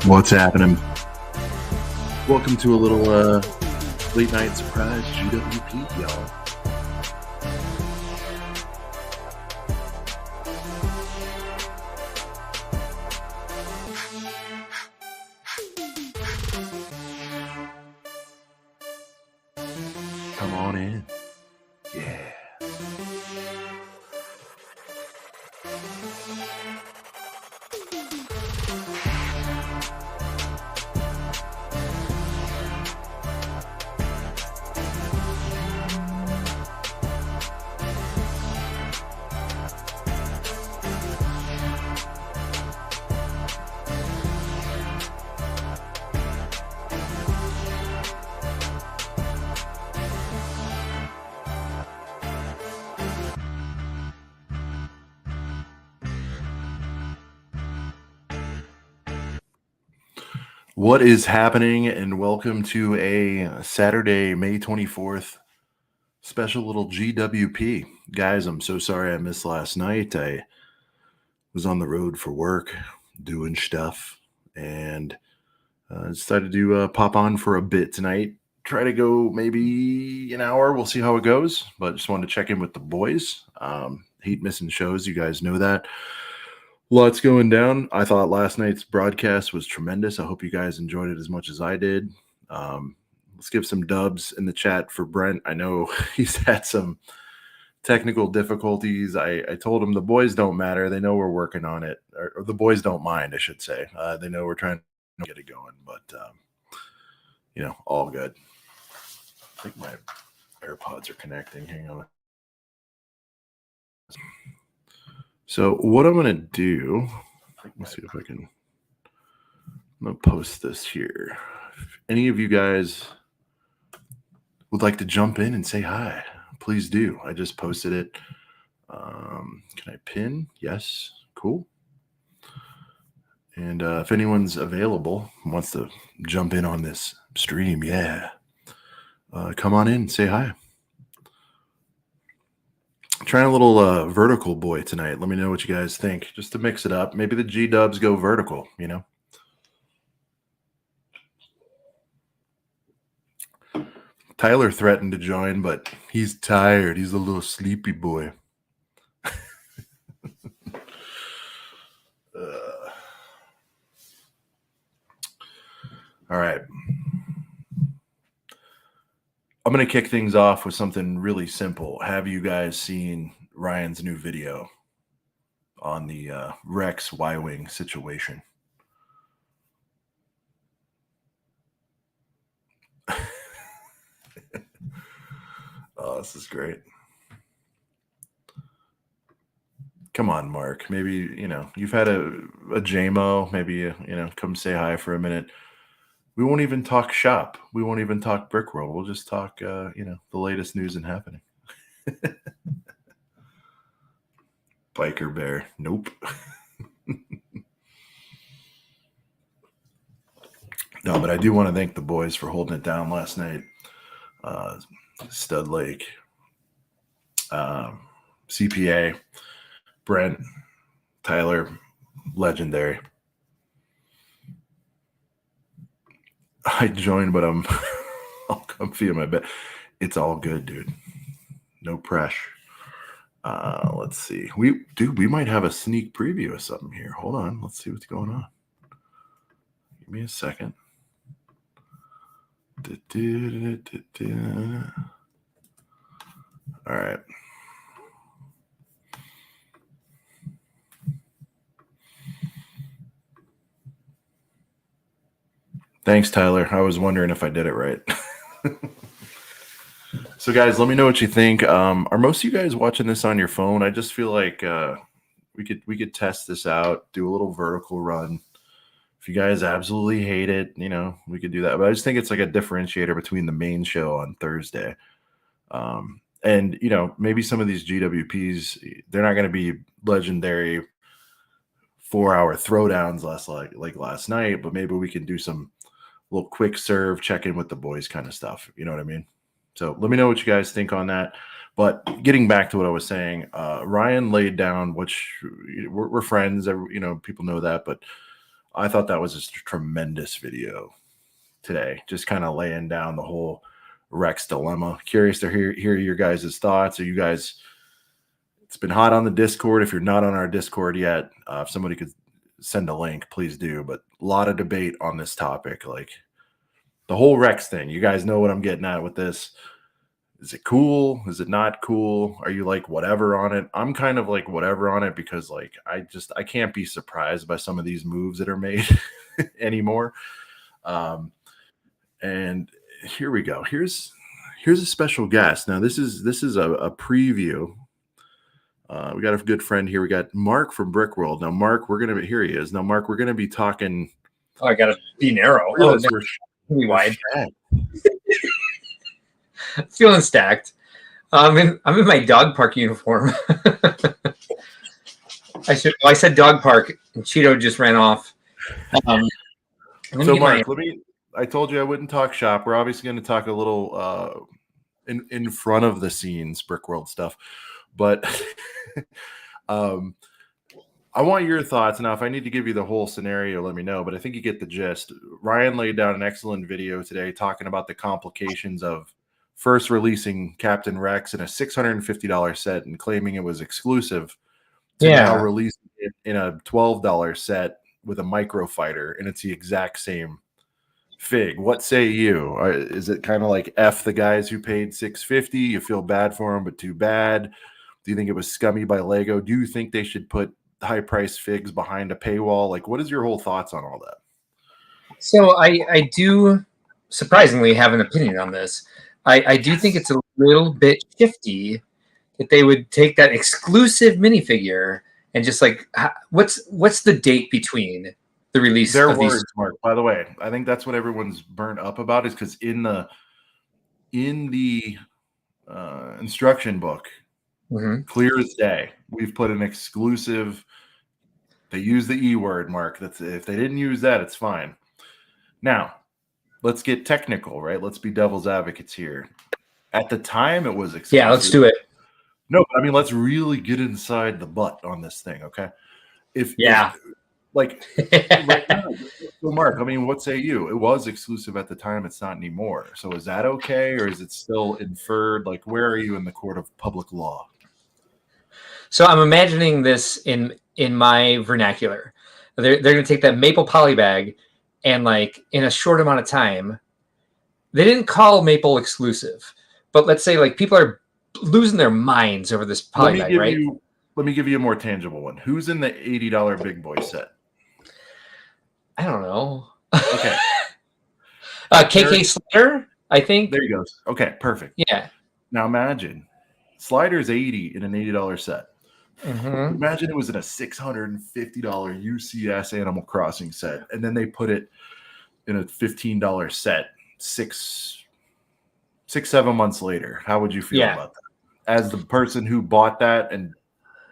What's happening? Welcome to a little late night surprise GWP, y'all. Come on in. Yeah. What is happening, and welcome to a Saturday, May 24th special little GWP. Guys, I'm so sorry I missed last night. I was on the road for work doing stuff and decided to pop on for a bit tonight. Try to go maybe an hour. We'll see how it goes, but just wanted to check in with the boys. Hate missing shows. You guys know that. Lots going down. I thought last night's broadcast was tremendous. I hope you guys enjoyed it as much as I did. Let's give some dubs in the chat for Brent. I know he's had some technical difficulties. I told him the boys don't matter. They know we're working on it. Or the boys don't mind, I should say. They know we're trying to get it going. But, all good. I think my AirPods are connecting. Hang on. So what I'm going to do, let me see if I can, I'm going to post this here. If any of you guys would like to jump in and say hi, please do. I just posted it. Can I pin? Yes. Cool. And if anyone's available, wants to jump in on this stream, come on in, say hi. Trying a little vertical boy tonight. Let me know what you guys think, just to mix it up. Maybe the G-dubs go vertical, Tyler threatened to join, but he's tired. He's a little sleepy boy. All right. I'm going to kick things off with something really simple. Have you guys seen Ryan's new video on the Rex Y-Wing situation? Oh, this is great. Come on, Mark. Maybe, you've had a JMO. Maybe, come say hi for a minute. We won't even talk shop. We won't even talk Brickworld. We'll just talk, the latest news and happening. Biker Bear. Nope. No, but I do want to thank the boys for holding it down last night. Stud Lake, CPA, Brent, Tyler, legendary. I joined, but I'm all comfy in my bed. It's all good, dude. No pressure. Let's see. We might have a sneak preview of something here. Hold on. Let's see what's going on. Give me a second. All right. Thanks, Tyler. I was wondering if I did it right. So, guys, let me know what you think. Are most of you guys watching this on your phone? I just feel like we could test this out, do a little vertical run. If you guys absolutely hate it, we could do that. But I just think it's like a differentiator between the main show on Thursday. And, maybe some of these GWPs, they're not going to be legendary 4-hour throwdowns like last night, but maybe we can do some little quick serve, check in with the boys kind of stuff. You know what I mean? So let me know what you guys think on that. But getting back to what I was saying, Ryan laid down, which we're friends, people know that, but I thought that was just a tremendous video today, just kind of laying down the whole Rex dilemma. Curious to hear your guys' thoughts. Are you guys? It's been hot on the Discord. If you're not on our Discord yet, if somebody could send a link, please do. But a lot of debate on this topic, like the whole Rex thing. You guys know what I'm getting at with this. Is it cool? Is it not cool? Are you like whatever on it? I'm kind of like whatever on it because like I can't be surprised by some of these moves that are made anymore. And here we go. Here's a special guest. Now this is a preview. We got a good friend here. We got Mark from Brickworld. Now Mark, here he is. Now Mark, we're gonna be talking. Oh, I gotta be narrow. Oh, be wide. Feeling stacked. I'm in my dog park uniform. I said dog park, and Cheeto just ran off. So Mark, I told you I wouldn't talk shop. We're obviously going to talk a little in front of the scenes, Brickworld stuff, but I want your thoughts. Now, if I need to give you the whole scenario, let me know, but I think you get the gist. Ryan laid down an excellent video today talking about the complications of first releasing Captain Rex in a $650 set and claiming it was exclusive to now releasing it in a $12 set with a micro fighter, and it's the exact same fig. What say you? Is it kind of like F the guys who paid $650? You feel bad for them, but too bad? Do you think it was scummy by Lego? Do you think they should put high price figs behind a paywall? Like, what is your whole thoughts on all that? So I do surprisingly have an opinion on this. I do think it's a little bit shifty that they would take that exclusive minifigure and just like, what's the date between the release of words, these? Mark, by the way, I think that's what everyone's burnt up about is because in the instruction book, clear as day, we've put an exclusive. They use the E word, Mark. That's if they didn't use that, it's fine. Now, let's get technical, right? Let's be devil's advocates here. At the time, it was exclusive. Yeah, let's do it. No, I mean, let's really get inside the butt on this thing, okay? Right now, so Mark, I mean, what say you? It was exclusive at the time. It's not anymore. So is that okay, or is it still inferred? Like, where are you in the court of public law? So I'm imagining this in my vernacular. They're going to take that maple poly bag and like in a short amount of time, they didn't call maple exclusive, but let's say like people are losing their minds over this poly bag, right? Let me give you a more tangible one. Who's in the $80 big boy set? I don't know. Okay. KK Slider, I think. There he goes. Okay, perfect. Yeah. Now imagine Slider's $80 in an $80 set. Imagine it was in a $650 UCS Animal Crossing set, and then they put it in a $15 set 7 months later. How would you feel about that? As the person who bought that, and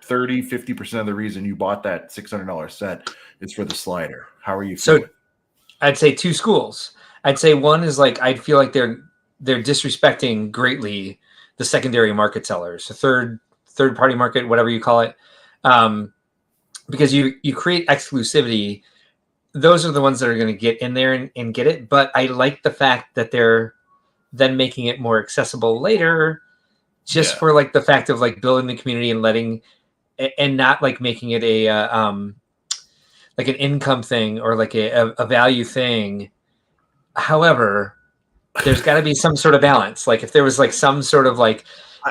50% of the reason you bought that $600 set is for the slider. How are you feeling? So I'd say two schools. I'd say one is like I'd feel like they're disrespecting greatly the secondary market sellers, the third party market, whatever you call it, because you create exclusivity. Those are the ones that are going to get in there and get it. But I like the fact that they're then making it more accessible later, just for like the fact of like building the community and letting, and not like making it a like an income thing or like a value thing. However, there's got to be some sort of balance. Like if there was like some sort of like,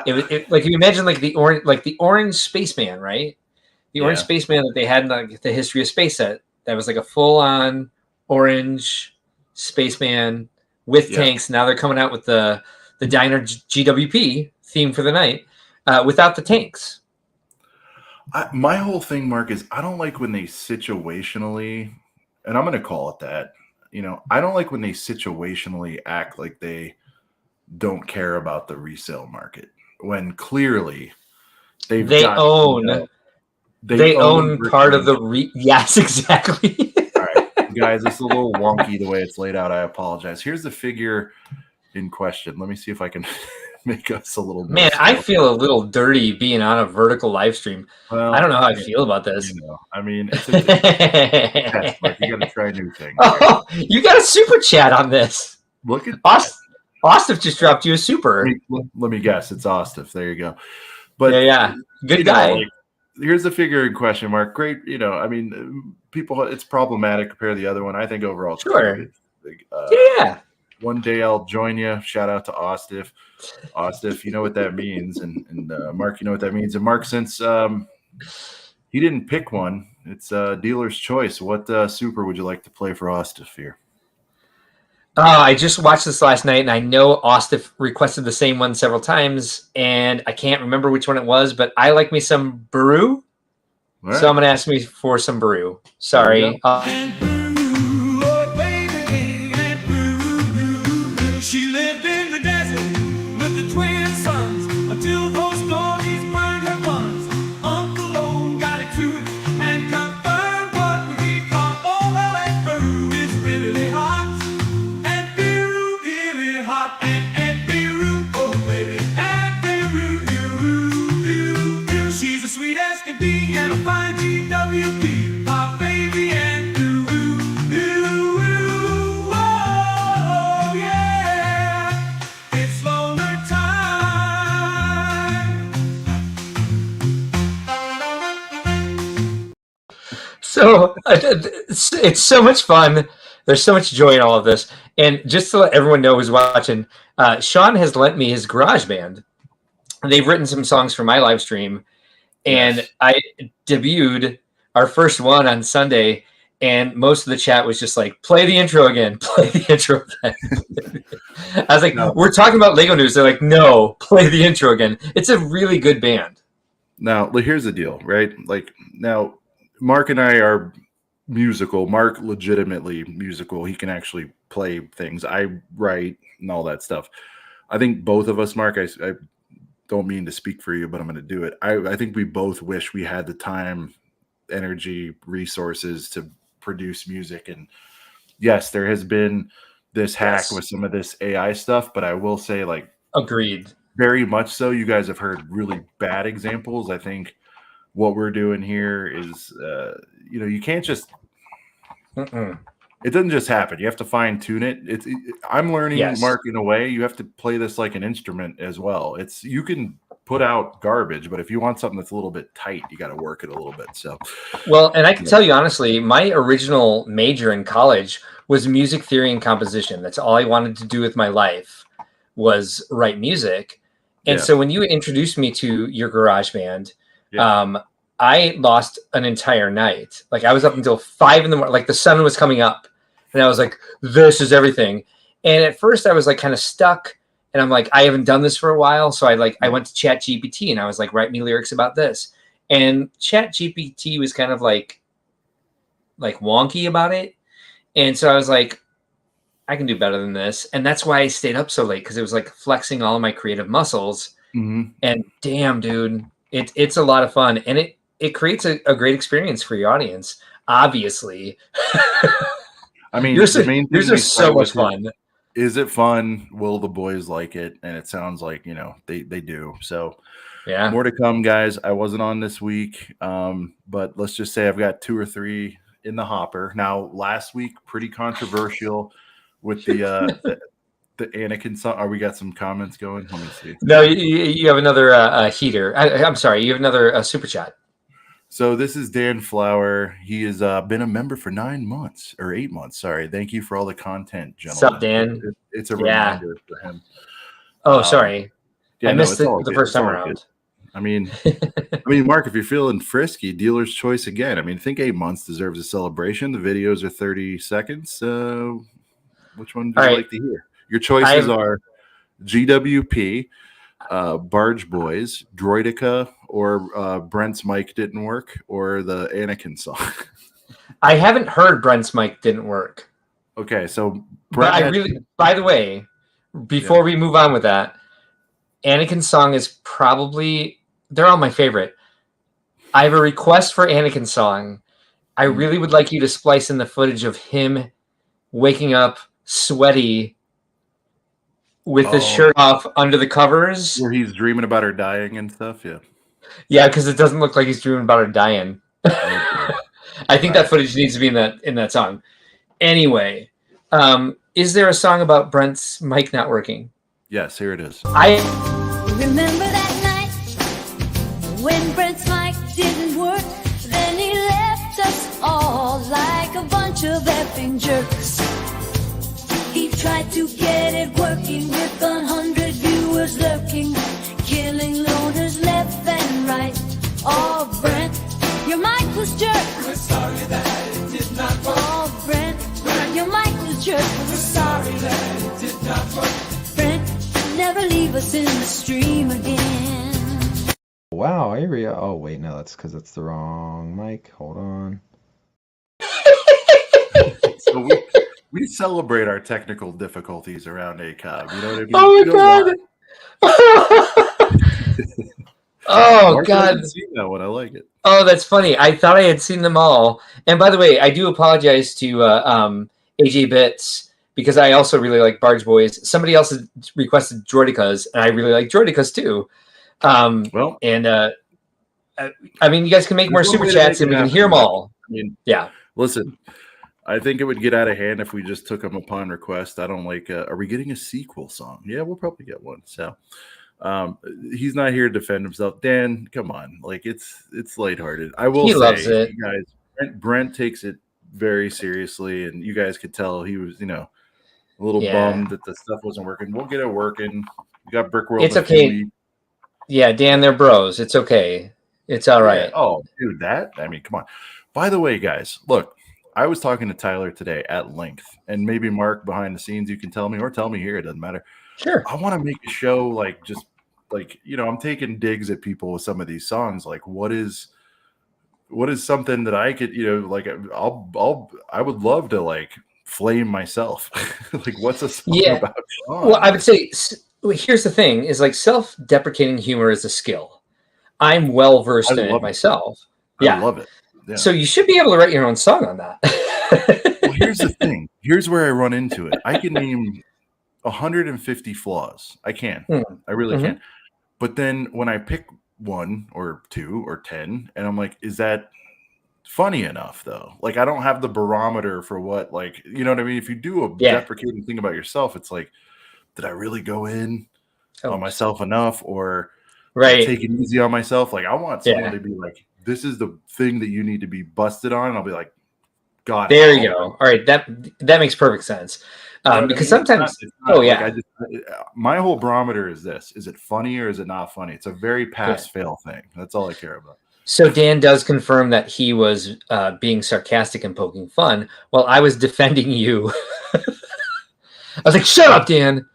like you imagine like the orange spaceman, right? The orange spaceman that they had in like the History of Space set. That was like a full on orange spaceman with tanks. Now they're coming out with the Diner GWP theme for the night without the tanks. My whole thing, Mark, is I don't like when they situationally, and I'm going to call it that, I don't like when they situationally act like they don't care about the resale market when clearly they own part of the yes, exactly. All right, guys, it's a little wonky the way it's laid out. I apologize. Here's the figure in question. Let me see if I can make us a little more. Man, I stealthy. feel a little dirty being on a vertical live stream. Well, I don't know how I feel about this. I mean, it's a test, Mark. You got to try new things. Oh, you got a super chat on this. Look at Ostef just dropped you a super. Let me guess. It's Ostef. There you go. But yeah. Good guy. Here's the figure in question, Mark. Great. I mean, people, it's problematic compared to the other one. I think overall, it's sure. Yeah. One day I'll join you. Shout out to Ostef. Ostef, you know what that means. And Mark, you know what that means. And Mark, since he didn't pick one, it's dealer's choice. What super would you like to play for Ostef here? I just watched this last night, and I know Ostef requested the same one several times, and I can't remember which one it was, but I like me some Baru. Right. So I'm going to ask me for some Baru. Sorry. She lived in the desert with the twin sons until those stories burned her buns. Uncle O got it to it and confirmed what we thought. Oh, well, and Peru is really hot. And Peru really hot. And Peru, oh, baby. And Peru, Peru. She's the sweetest can be and a fine GWP. My baby and So it's so much fun. There's so much joy in all of this. And just to let everyone know who's watching, Sean has lent me his GarageBand. They've written some songs for my live stream. And yes. I debuted our first one on Sunday. And most of the chat was just like, play the intro again. Play the intro again. I was like, no. We're talking about Lego news. They're like, no, play the intro again. It's a really good band. Now, here's the deal, right? Like, now, Mark and I are musical. Mark legitimately musical. He can actually play things. I write and all that stuff. I think both of us, Mark, I don't mean to speak for you, but I'm going to do it. I think we both wish we had the time, energy, resources to produce music. And yes, there has been this hack with some of this AI stuff, but I will say, like, agreed. Very much so. You guys have heard really bad examples. I think what we're doing here is, you can't just, it doesn't just happen. You have to fine tune it. I'm learning, Mark, in a way, you have to play this like an instrument as well. You can put out garbage, but if you want something that's a little bit tight, you got to work it a little bit. So, well, and I can tell you honestly, my original major in college was music theory and composition. That's all I wanted to do with my life was write music. And so when you introduced me to your GarageBand, I lost an entire night. Like I was up until 5 a.m. Like the sun was coming up and I was like, this is everything. And at first I was like kind of stuck and I'm like, I haven't done this for a while. So I went to ChatGPT and I was like, write me lyrics about this. And ChatGPT was kind of like wonky about it. And so I was like, I can do better than this. And that's why I stayed up so late. Cause it was like flexing all of my creative muscles. Mm-hmm. And damn, dude, it's a lot of fun. And it creates a great experience for your audience, obviously. I mean, yours are so much fun. Is it fun? Will the boys like it? And it sounds like, they do. So yeah, more to come, guys. I wasn't on this week, but let's just say I've got 2 or 3 in the hopper. Now, last week, pretty controversial with the Anakin song. We got some comments going? Let me see. No, you have another heater. I'm sorry. You have another super chat. So this is Dan Flower. He has been a member for 9 months or 8 months. Sorry. Thank you for all the content, gentlemen. What's up, Dan? It's a reminder for him. Oh, sorry. I missed it the first time around. Good. I mean, Mark, if you're feeling frisky, dealer's choice again. I mean, I think 8 months deserves a celebration. The videos are 30 seconds. Which one do you like to hear? Your choices are GWP, Barge Boys, Droidica, or Brent's mic didn't work, or the Anakin song. I haven't heard Brent's mic didn't work. Okay, so by the way, before we move on with that, Anakin's song is probably, they're all my favorite. I have a request for Anakin's song. I really would like you to splice in the footage of him waking up sweaty with his shirt off under the covers. Where he's dreaming about her dying and stuff. Yeah. Yeah, because it doesn't look like he's dreaming about her dying. I think that footage needs to be in that song. Anyway, is there a song about Brent's mic not working? Yes, here it is. I remember that night when Brent's mic didn't work. Then he left us all like a bunch of effing jerks. He tried to get it working with 100 viewers lurking, killing loners left and right. Oh, Brent, your mic was jerked. We're sorry that it did not work. Oh, Brent, your mic was jerked. We're sorry that it did not work. Brent, never leave us in the stream again. Wow, Avery. Oh, wait, no, that's because it's the wrong mic. Hold on. So we celebrate our technical difficulties around Acob. You know what I mean? Oh my god! Oh Mark, I god! haven't seen that one. I like it. Oh, that's funny. I thought I had seen them all. And by the way, I do apologize to AJ Bits because I also really like Barge Boys. Somebody else has requested Droidicas, and I really like Droidicas too. Well, and I mean, you guys can make more super chats and we can hear them all. I mean, Yeah. listen, I think it would get out of hand if we just took them upon request. I don't like. Are we getting a sequel song? Yeah, we'll probably get one. So. He's not here to defend himself. Dan, come on, like it's lighthearted. I will. He loves it. You guys, Brent takes it very seriously, and you guys could tell he was, a little bummed that the stuff wasn't working. We'll get it working. We got Brickworld. It's okay. Yeah, Dan, they're bros. It's okay. It's all right. Yeah. Oh, dude, I mean, come on. By the way, guys, look, I was talking to Tyler today at length, and maybe Mark behind the scenes, you can tell me or tell me here. It doesn't matter. Sure. I want to make a show I'm taking digs at people with some of these songs. Like, what is something that I could, I would love to flame myself. Like, what's a song about Sean? Well, I would say, here's the thing: is self-deprecating humor is a skill. I'm well versed in it myself. I love it. Yeah. So you should be able to write your own song on that. Well, here's the thing. Here's where I run into it. I can name 150 flaws. I can. I really can. But then when I pick 1 or 2 or 10, and I'm like, is that funny enough though? Like, I don't have the barometer for what, you know what I mean? If you do a deprecating thing about yourself, it's like, did I really go in on myself enough, or take it easy on myself? Like, I want someone to be like, this is the thing that you need to be busted on. And I'll be like, God. There you go. All right. That makes perfect sense. Because sometimes, my whole barometer is this: is it funny or is it not funny? It's a very pass-fail thing. That's all I care about. So Dan does confirm that he was being sarcastic and poking fun while I was defending you. I was like, "Shut up, Dan."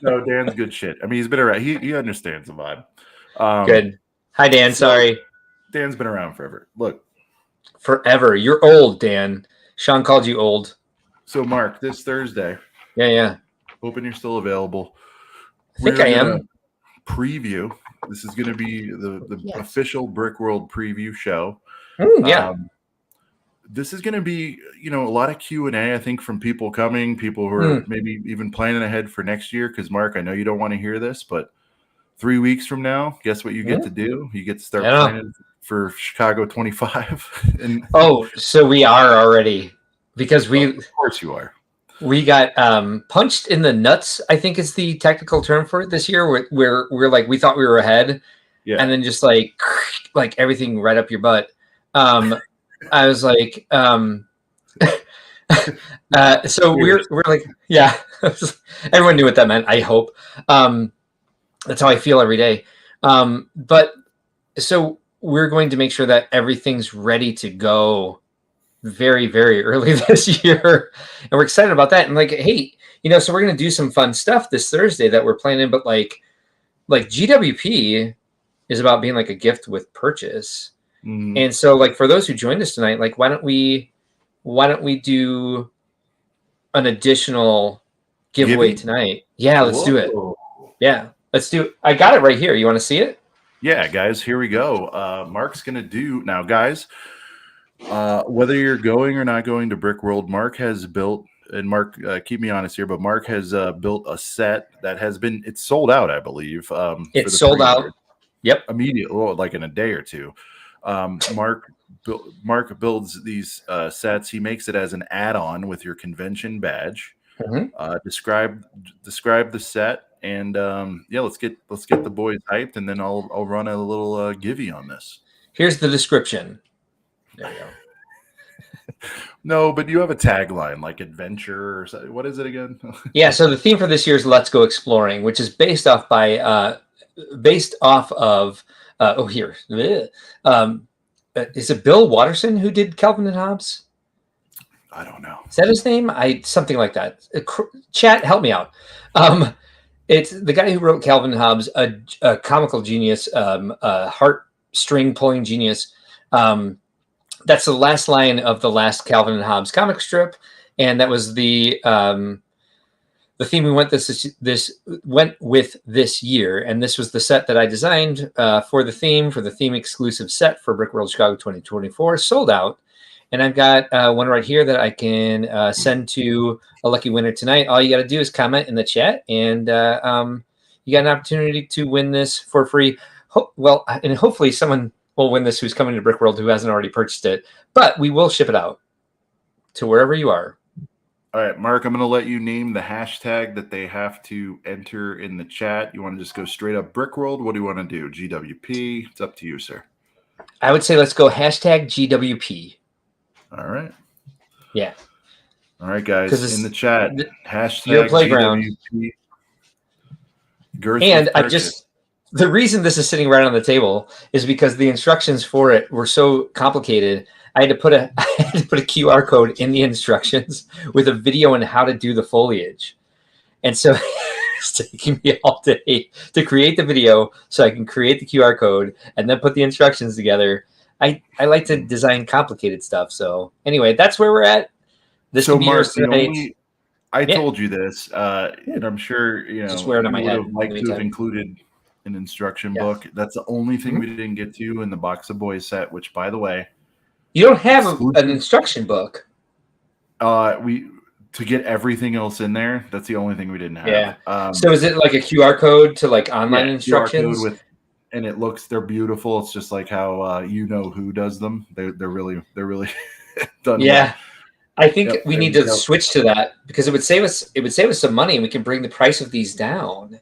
No, Dan's good shit. I mean, he's been around. He understands the vibe. Good. Hi, Dan. Sorry. Dan's been around forever. Look, forever. You're old, Dan. Sean called you old. So, Mark, this Thursday. Yeah. Hoping you're still available. I think I am. Preview. This is going to be the official Brickworld preview show. This is going to be, a lot of Q&A, I think, from people who are maybe even planning ahead for next year. Because, Mark, I know you don't want to hear this, but 3 weeks from now, guess what you get to do? You get to start planning for Chicago 25. So we are already. Because of course you are. We got punched in the nuts, I think is the technical term for it this year. Where we're like, we thought we were ahead, and then just like everything right up your butt. I was like, so we're like, yeah. Everyone knew what that meant. I hope. That's how I feel every day. But so we're going to make sure that everything's ready to go very, very early this year, and we're excited about that. And hey, so we're gonna do some fun stuff this Thursday that we're planning. But like GWP is about being like a gift with purchase, and so for those who joined us tonight, why don't we do an additional giveaway tonight? Yeah, let's do it. Yeah, let's do it. I got it right here. You want to see it? Yeah, guys, here we go. Mark's gonna do now, guys. Whether you're going or not going to Brickworld, Mark has built and Mark, keep me honest here, but Mark has built a set that it's sold out, I believe. It's sold out. Yep. Immediately, well, like in a day or two. Mark builds these sets. He makes it as an add-on with your convention badge. Describe the set, and let's get the boys hyped, and then I'll run a little givey on this. Here's the description. There you go. No, but you have a tagline like adventure or something. What is it again? Yeah, so the theme for this year is Let's Go Exploring, which is based off of here. Is it Bill Watterson who did Calvin and Hobbes? I don't know. Is that his name? Something like that. Chat, help me out. It's the guy who wrote Calvin and Hobbes, a comical genius, a heartstring pulling genius. That's the last line of the last Calvin and Hobbes comic strip, and that was the theme we went with this year. And this was the set that I designed for the theme exclusive set for Brick World Chicago 2024, sold out. And I've got one right here that I can send to a lucky winner tonight. All you got to do is comment in the chat, and you got an opportunity to win this for free. And hopefully someone will win this who's coming to Brick World who hasn't already purchased it. But we will ship it out to wherever you are. All right, Mark, I'm going to let you name the hashtag that they have to enter in the chat. You want to just go straight up Brick World? What do you want to do? GWP? It's up to you, sir. I would say let's go hashtag GWP. All right. Yeah. All right, guys, in the chat, hashtag playground. GWP. And the reason this is sitting right on the table is because the instructions for it were so complicated. I had to put a QR code in the instructions with a video on how to do the foliage. And so it's taking me all day to create the video so I can create the QR code and then put the instructions together. I like to design complicated stuff. So anyway, that's where we're at. Mark, I told you this, and I'm sure just wear it on my head. Would have liked to have included an instruction book. That's the only thing we didn't get to in the Box of Boys set. Which, by the way, you don't have an instruction book. To get everything else in there, that's the only thing we didn't have. Yeah. So is it like a QR code to like online instructions? QR code and they're beautiful. It's just like how who does them. They're really done. Yeah. Well. I think we need to switch to that because it would save us some money and we can bring the price of these down.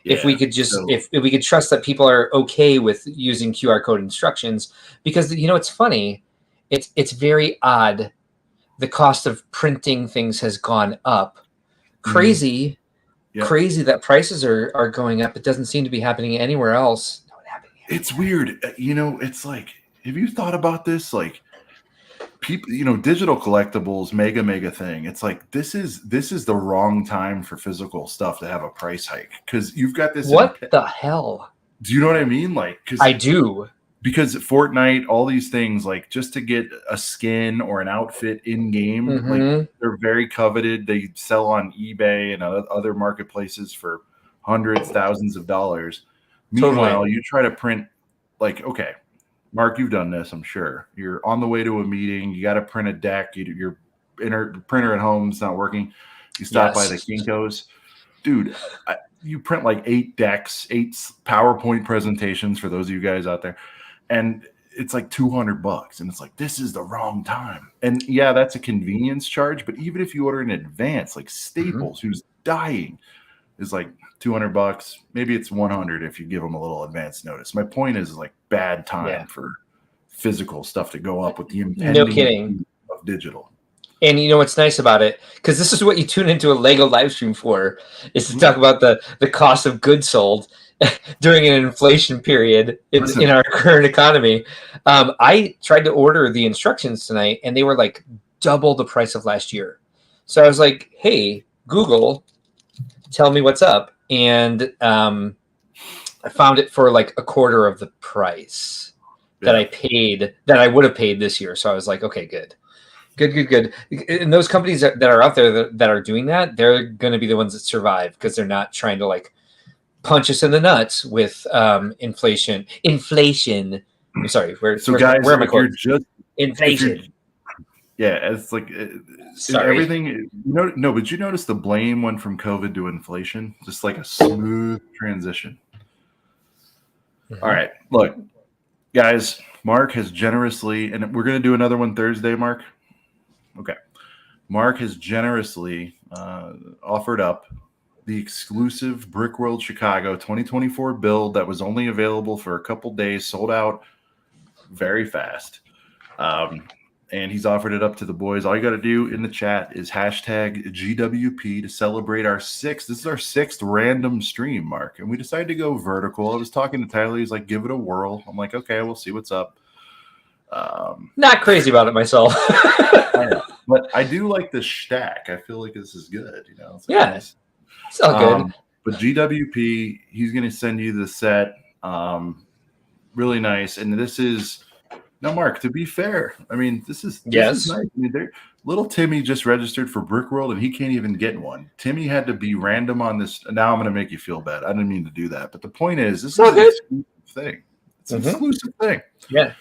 If we could if we could trust that people are okay with using QR code instructions, because it's funny, it's very odd. The cost of printing things has gone up. Crazy that prices are going up. It doesn't seem to be happening anywhere else. It's weird. It's like, have you thought about this? Like, people, digital collectibles, mega thing. It's like this is the wrong time for physical stuff to have a price hike, because you've got this. What the hell? Do you know what I mean? Like, I do. Because Fortnite, all these things, like just to get a skin or an outfit in game, like they're very coveted. They sell on eBay and other marketplaces for hundreds, thousands of dollars. Meanwhile, you try to print, like, okay, Mark, you've done this, I'm sure. You're on the way to a meeting. You got to print a deck. Your printer at home is not working. You stop by the Kinko's. Dude, you print like 8 decks, 8 PowerPoint presentations for those of you guys out there. And it's like $200. And it's like, this is the wrong time. And yeah, that's a convenience charge. But even if you order in advance, like Staples, who's dying, is like $200. Maybe it's $100 if you give them a little advance notice. My point is like bad time for physical stuff to go up with the impending of digital. And you know what's nice about it, because this is what you tune into a Lego live stream for, is to talk about the cost of goods sold during an inflation period in our current economy. I tried to order the instructions tonight, and they were like double the price of last year. So I was like, hey, Google, tell me what's up. And I found it for like a quarter of the price that I would have paid this year. So I was like, okay, good. And those companies that are out there that are doing that, they're going to be the ones that survive, because they're not trying to like punch us in the nuts with inflation. I'm sorry. Where am I quoting? Inflation. Yeah, it's like Sorry. everything. No, but you notice the blame went from COVID to inflation, just like a smooth transition. All right, look, guys. Mark has generously, and we're going to do another one Thursday. Mark, okay. Mark has generously offered up the exclusive Brickworld Chicago 2024 build that was only available for a couple days, sold out very fast. And he's offered it up to the boys. All you got to do in the chat is hashtag GWP to celebrate our sixth. This is our sixth random stream, Mark. And we decided to go vertical. I was talking to Tyler. He's like, give it a whirl. I'm like, okay, we'll see what's up. Not crazy about it myself. I know, but I do like the stack. I feel like this is good. You know, it's like nice. It's all good. But GWP, he's going to send you the set. Really nice. And this is now, Mark, to be fair, I mean, this is nice. I mean, little Timmy just registered for Brickworld and he can't even get one. Timmy had to be random on this. Now I'm going to make you feel bad. I didn't mean to do that. But the point is, this is an exclusive thing. It's an exclusive thing. Yeah.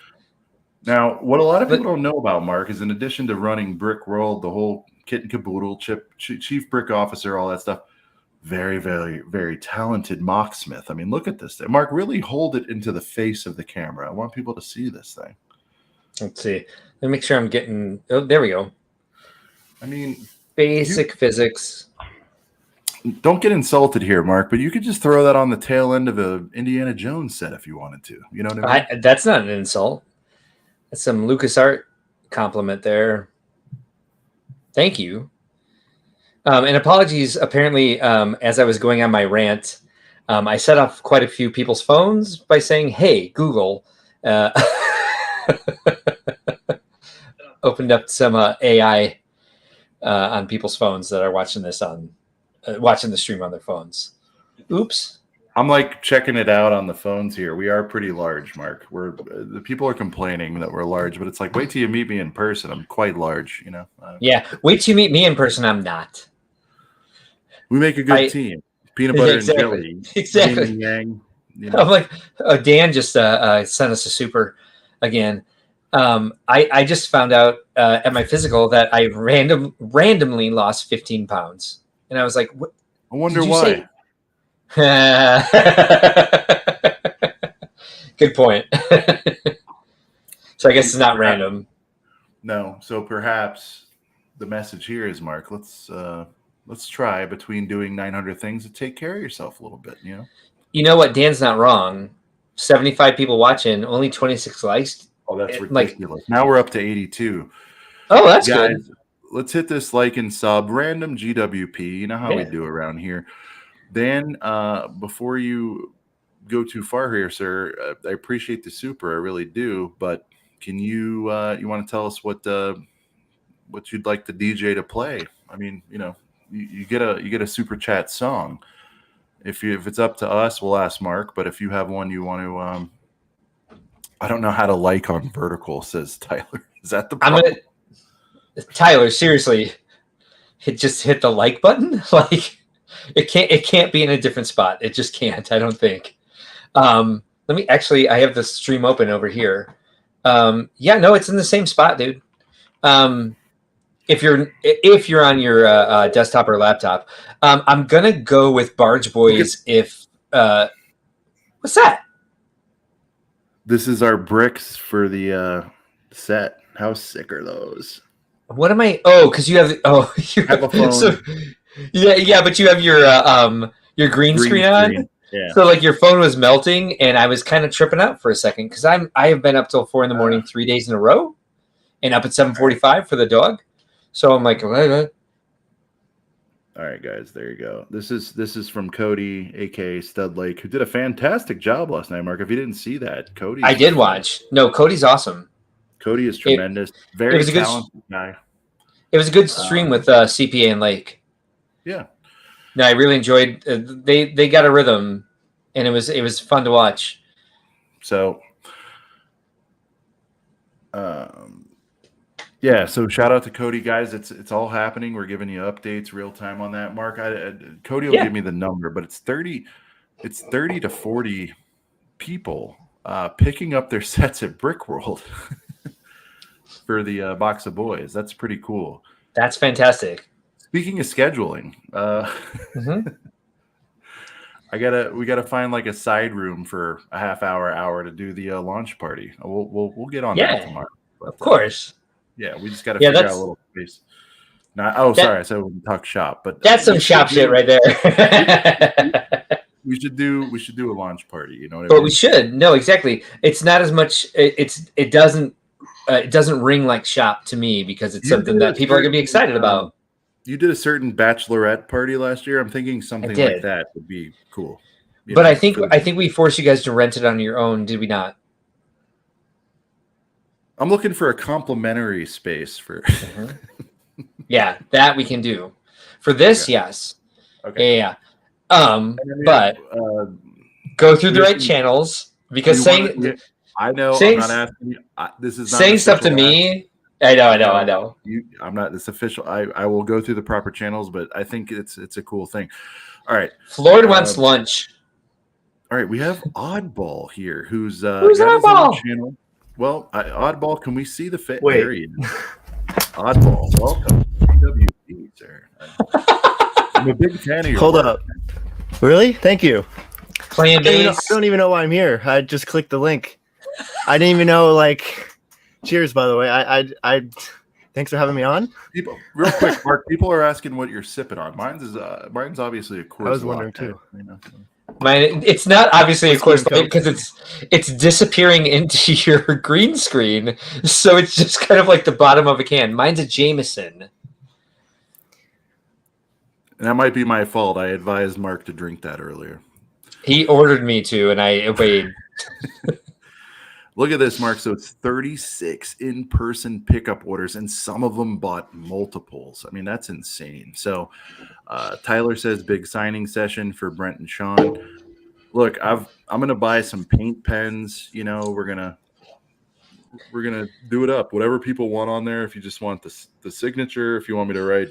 Now, what a lot of people don't know about Mark is in addition to running Brickworld, the whole kit and caboodle, chief brick officer, all that stuff, very, very, very talented mocksmith. I mean, look at this thing. Mark, really hold it into the face of the camera. I want people to see this thing. Let's see. Let me make sure I'm getting. Oh, there we go. I mean, basic physics. Don't get insulted here, Mark, but you could just throw that on the tail end of a Indiana Jones set if you wanted to. You know what I mean? That's not an insult. That's some LucasArts compliment there. Thank you. And apologies. Apparently, as I was going on my rant, I set off quite a few people's phones by saying, "Hey, Google." Opened up some AI on people's phones that are watching this on watching the stream on their phones. Oops. I'm like checking it out on the phones here. We are pretty large, Mark. The people are complaining that we're large, but it's like, wait till you meet me in person. I'm quite large, you know. Yeah, wait till you meet me in person. I'm not. We make a good team. Peanut butter and jelly. Exactly. Yin and yang, you know. I'm like, Dan just sent us a super again. I just found out at my physical that I randomly lost 15 pounds, and I was like, "What?" I wonder why. Good point. So I guess it's not random. No. So perhaps the message here is, Mark, let's try between doing 900 things to take care of yourself a little bit. You know. You know what? Dan's not wrong. 75 people watching, only 26 likes. Oh, that's ridiculous. Now we're up to 82. Oh, that's good. Let's hit this like and sub. Random GWP. You know how we do around here. Dan, before you go too far here, sir, I appreciate the super. I really do. But can you want to tell us what you'd like the DJ to play? I mean, you know, you get a super chat song. If it's up to us, we'll ask Mark. But if you have one you want to, I don't know how to like on vertical, says Tyler. Is that the problem? Tyler, seriously, just hit the like button. Like it can't be in a different spot. It just can't. I don't think. Let me actually. I have the stream open over here. Yeah, no, it's in the same spot, dude. If you're on your desktop or laptop, I'm gonna go with Barge Boys. If what's that? This is our bricks for the set. How sick are those? What am I? Oh, because you have. Oh, you have a phone. So, yeah, but you have your green screen on. Yeah. So like your phone was melting, and I was kind of tripping out for a second because I have been up till 4 a.m. 3 days in a row, and up at 7:45 for the dog. So I'm like, all right, guys, there you go. This is from Cody, aka Stud Lake, who did a fantastic job last night. Mark, if you didn't see that, Cody. I did watch. No, Cody's awesome. Cody is tremendous. Very talented guy. It was a good stream with CPA and Lake. Yeah. No, I really enjoyed. They got a rhythm, and it was fun to watch. So, yeah. So shout out to Cody, guys. It's all happening. We're giving you updates real time on that. Mark, Cody will give me the number, but it's 30 to 40 people picking up their sets at Brickworld. for the box of boys. That's pretty cool. That's fantastic. Speaking of scheduling, Mhm. we gotta find like a side room for a half hour to do the launch party. We'll get on that Yeah, tomorrow. But, of course. yeah, we just got to Yeah, figure out a that's little space. Sorry, I said we can talk shop, but that's some shop shit right there. we should do a launch party. You know what I But mean? we should. No, exactly. It's not as much. It doesn't ring like shop to me because it's You something did that a people are gonna be certain, excited about. You did a certain bachelorette party last year. I'm thinking something did. like that would be cool. You But know, I think for the- we forced you guys to rent it on your own, did we not? I'm looking for a complimentary space for. Yeah, that we can do. For this, Okay. yes. Okay. Yeah. And then, But go through the right channels because you saying wanna- I know saying- I'm not asking you. This is not saying an stuff to official ask. me. I know. I'm not this official. I will go through the proper channels, but I think it's a cool thing. All right. Floyd wants lunch. All right, we have Oddball here, who's Who's got his own Oddball? channel. Well, Oddball, can we see the fit? Wait. There he is. Oddball, welcome. GWP, sir. I'm a big fan of your Hold work. up. Really? Thank you. Playing I bass. don't even know why I'm here. I just clicked the link. I didn't even know. Like, cheers, by the way. I thanks for having me on. People, real quick, Mark. People are asking what you're sipping on. Mine's obviously a Coors I was wondering Latte, too. you know? It's not obviously, of course, Coke. because it's disappearing into your green screen, so it's just kind of like the bottom of a can. Mine's a Jameson. And that might be my fault. I advised Mark to drink that earlier. He ordered me to, and I obeyed. Look at this, Mark. So it's 36 in-person pickup orders, and some of them bought multiples. I mean, that's insane. So Tyler says big signing session for Brent and Sean. Look, I'm gonna buy some paint pens. You know, we're gonna do it up. Whatever people want on there. If you just want the signature, if you want me to write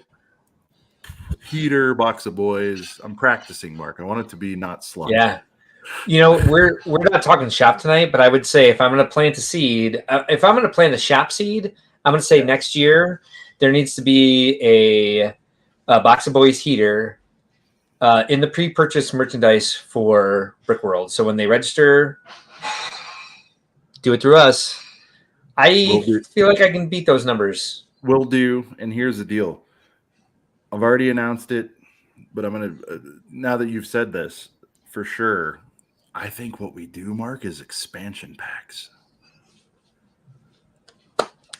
heater, box of boys. I'm practicing, Mark. I want it to be not sloppy. Yeah. You know, we're not talking shop tonight, but I would say if I'm going to plant a seed, if I'm going to plant a shop seed, I'm going to say next year there needs to be a box of boys heater in the pre-purchase merchandise for Brick World. So when they register, do it through us. I feel like I can beat those numbers. Will do. And here's the deal. I've already announced it, but I'm going to, now that you've said this, for sure, I think what we do, Mark, is expansion packs.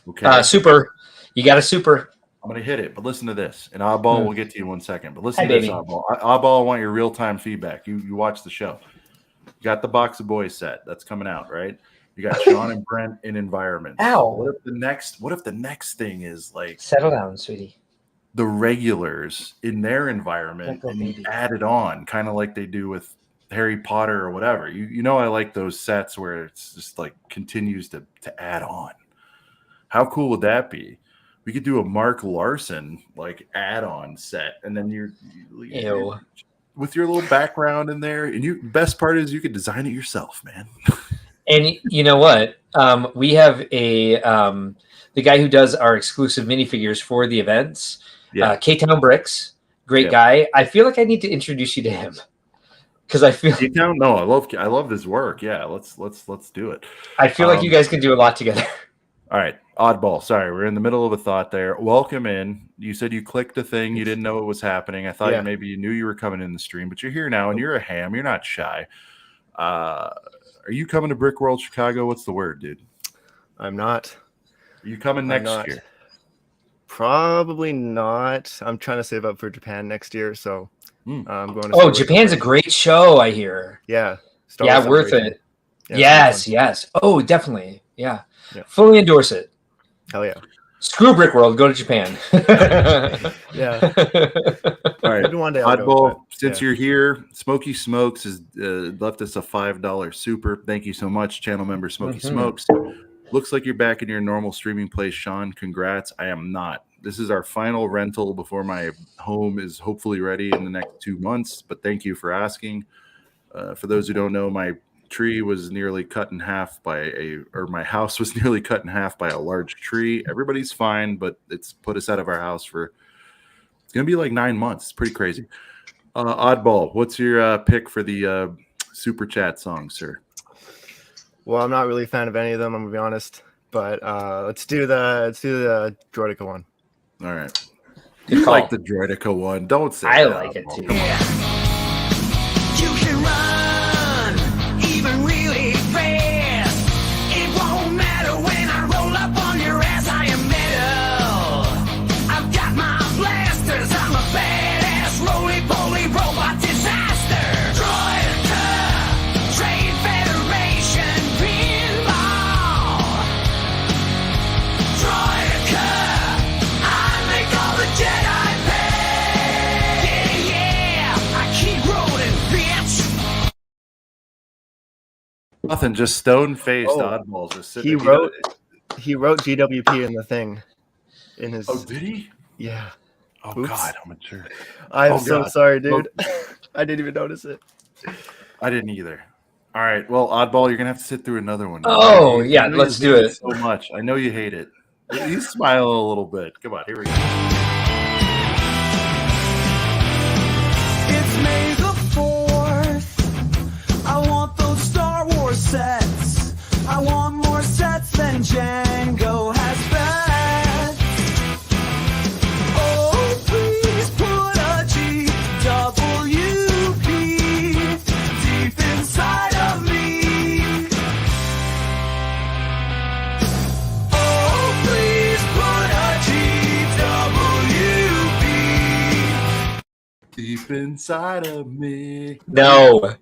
Okay. Super. You got a super. I'm going to hit it, but listen to this. And Oddball, we'll get to you in 1 second. But listen Hi, to this, baby. Oddball. Oddball, I want your real-time feedback. You watch the show. You got the box of boys set. That's coming out, right? You got Sean and Brent in environments. Ow. What if the next thing is like Settle down, sweetie. the regulars in their environment Like a and you baby. add it on, kind of like they do with Harry Potter or whatever. You know, I like those sets where it's just like continues to add on. How cool would that be? We could do a Mark Larson like add-on set, and then you're with your little background in there. And you best part is you could design it yourself, man. And you know what? We have the guy who does our exclusive minifigures for the events. Yeah. K-Town Bricks, great Yeah. guy. I feel like I need to introduce you to him because I feel No, I love this work. Yeah, let's do it. like you guys can do a lot together. All right, Oddball. Sorry, we're in the middle of a thought there. Welcome in. You said you clicked the thing. You didn't know it was happening. I thought Yeah. maybe you knew you were coming in the stream, but you're here now, and you're a ham. You're not shy. Are you coming to Brick World Chicago? What's the word, dude? I'm not. Are you coming next not. year? Probably not. I'm trying to save up for Japan next year, so I'm going to. Star Oh, Wars Japan's a Celebration. great show, I hear. Yeah. Star Yeah, Wars worth Celebration. it. Yeah, Yes, fun. yes. Oh, definitely. Yeah. Yeah. Fully endorse it. Hell yeah. Screw Brick World. Go to Japan. Yeah. All right, Maybe one day I'll go, Oddball. but, Since yeah. you're here, Smoky Smokes has left us a $5 super. Thank you so much, channel member Smoky Smokes. Looks like you're back in your normal streaming place, Sean. Congrats. I am not. This is our final rental before my home is hopefully ready in the next 2 months. But thank you for asking. For those who don't know, my tree was nearly cut in half my house was nearly cut in half by a large tree. Everybody's fine, but it's put us out of our house for, it's going to be like 9 months. It's pretty crazy. Oddball, what's your pick for the super chat song, sir? Well, I'm not really a fan of any of them, I'm gonna be honest. But let's do the Droidica one. All right. Good You call. like the Droidica one. Don't say I that, like it Oddball. too. Come on. You can run, even really fast. It won't matter when I roll up on your ass. I am metal. I've got my blasters. I'm a badass roly-poly robot disaster. Droidica, Trade Federation pinball. Droidica, I make all the Jedi pay. Yeah, I keep rolling, bitch. Nothing, just stone-faced Oh, Oddballs. Just sitting He there. wrote GWP in the thing. In his Oh, did he? yeah. Oh, Oops. God, I'm mature. I'm Oh, so God. sorry, dude. I didn't even notice it. I didn't either. All right. Well, Oddball, you're going to have to sit through another one. Oh, I yeah, know let's you do hate it. so much. I know you hate it. You smile a little bit. Come on, here we go. It's May the 4th. I want those Star Wars sets. I want more sets than Django has bet. Oh, please put a GWP deep inside of me. Oh, please put a GWP. Deep inside of me. No.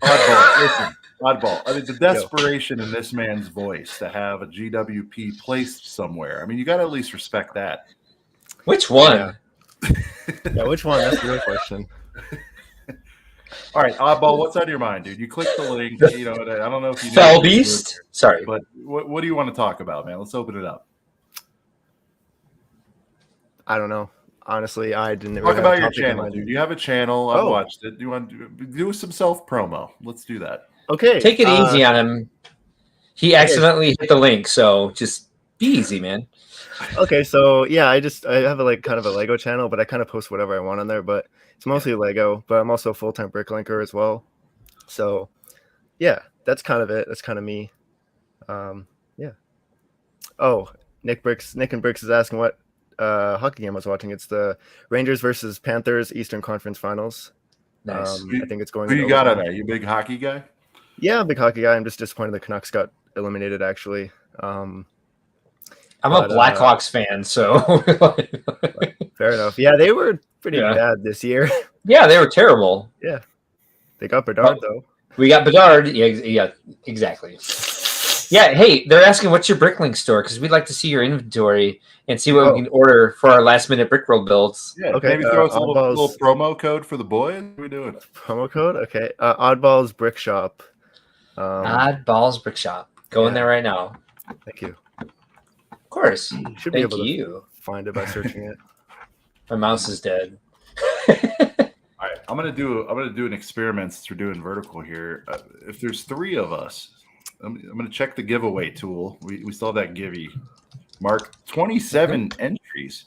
Oddball, listen. Oddball. I mean, the desperation in this man's voice to have a GWP placed somewhere. I mean, you got to at least respect that. Which one? Yeah. Yeah, which one? That's the real question. All right, Oddball, what's on your mind, dude? You clicked the link. You know, I don't know if you know Fell what you're Beast? doing, Sorry. but what do you want to talk about, man? Let's open it up. I don't know. Honestly, I didn't Talk really about have a your topic in channel, mind. dude. You have a channel. I've Oh. watched it. You want to do some self promo? Let's do that. Okay. Take it easy on him. He accidentally hit the link, so just be easy, man. Okay, so yeah, I have a kind of a Lego channel, but I kind of post whatever I want on there, but it's mostly Lego, but I'm also a full-time bricklinker as well. So yeah, that's kind of it. That's kind of me. Yeah. Oh, Nick and Bricks is asking what hockey game I was watching. It's the Rangers versus Panthers Eastern Conference Finals. Nice. I think it's going. Who in you got on overtime. there? You a big hockey guy? Yeah, I'm a big hockey guy. I'm just disappointed the Canucks got eliminated. Actually, I'm but, a Blackhawks fan, so fair enough. Yeah, they were pretty Yeah. bad this year. yeah, they were terrible. They got Bedard though. We got Bedard. Yeah, exactly. Yeah, hey, they're asking what's your Bricklink store because we'd like to see your inventory and see what we can order for our last minute Brickworld builds. Yeah. Okay, Maybe throw us a Oddballs- little promo code for the boys. What are we doing? Promo code. Okay, Oddballs Brick Shop. Oddballs Brick Shop. Go in there right now. Thank you. Of course. Should be Thank able to you. find it by searching it. My mouse is dead. All right, I'm gonna do an experiment since we're doing vertical here. If there's 3 of us, I'm gonna check the giveaway tool. We still have that givey. Mark 27 entries.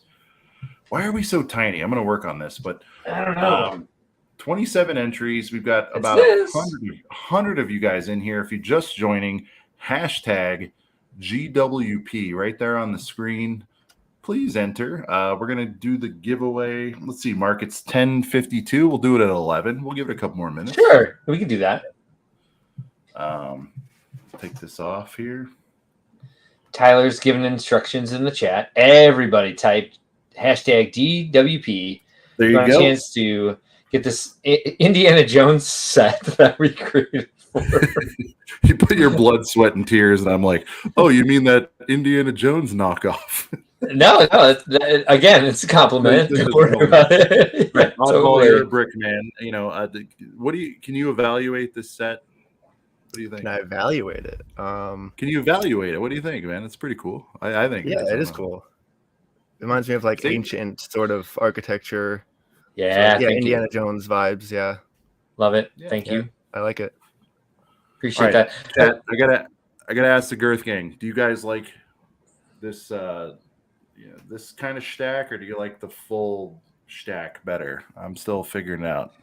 Why are we so tiny? I'm gonna work on this, but I don't know. 27 entries. We've got about this. 100 of you guys in here. If you're just joining, hashtag GWP right there on the screen. Please enter. We're going to do the giveaway. Let's see, Mark, it's 10:52. We'll do it at 11. We'll give it a couple more minutes. Sure, we can do that. Take this off here. Tyler's giving instructions in the chat. Everybody type hashtag GWP. There you Want a go. chance to get this Indiana Jones set that we created for. You put your blood, sweat, and tears, and I'm like, oh, you mean that Indiana Jones knockoff? No, again, it's a compliment. It's a Don't worry about it. Yeah, Oddball, you're a totally. brick man. You know, can you evaluate this set? What do you think? Can I evaluate it? Can you evaluate it? What do you think, man? It's pretty cool. I think. Yeah, it is cool. It reminds me of like See? ancient sort of architecture. Yeah, yeah, thank Indiana you. Jones vibes. Yeah, Love it. Yeah, Thank yeah. you. I like it. Appreciate right, that. Chat, I gotta ask the Girth Gang. Do you guys like this this kind of stack, or do you like the full stack better? I'm still figuring it out.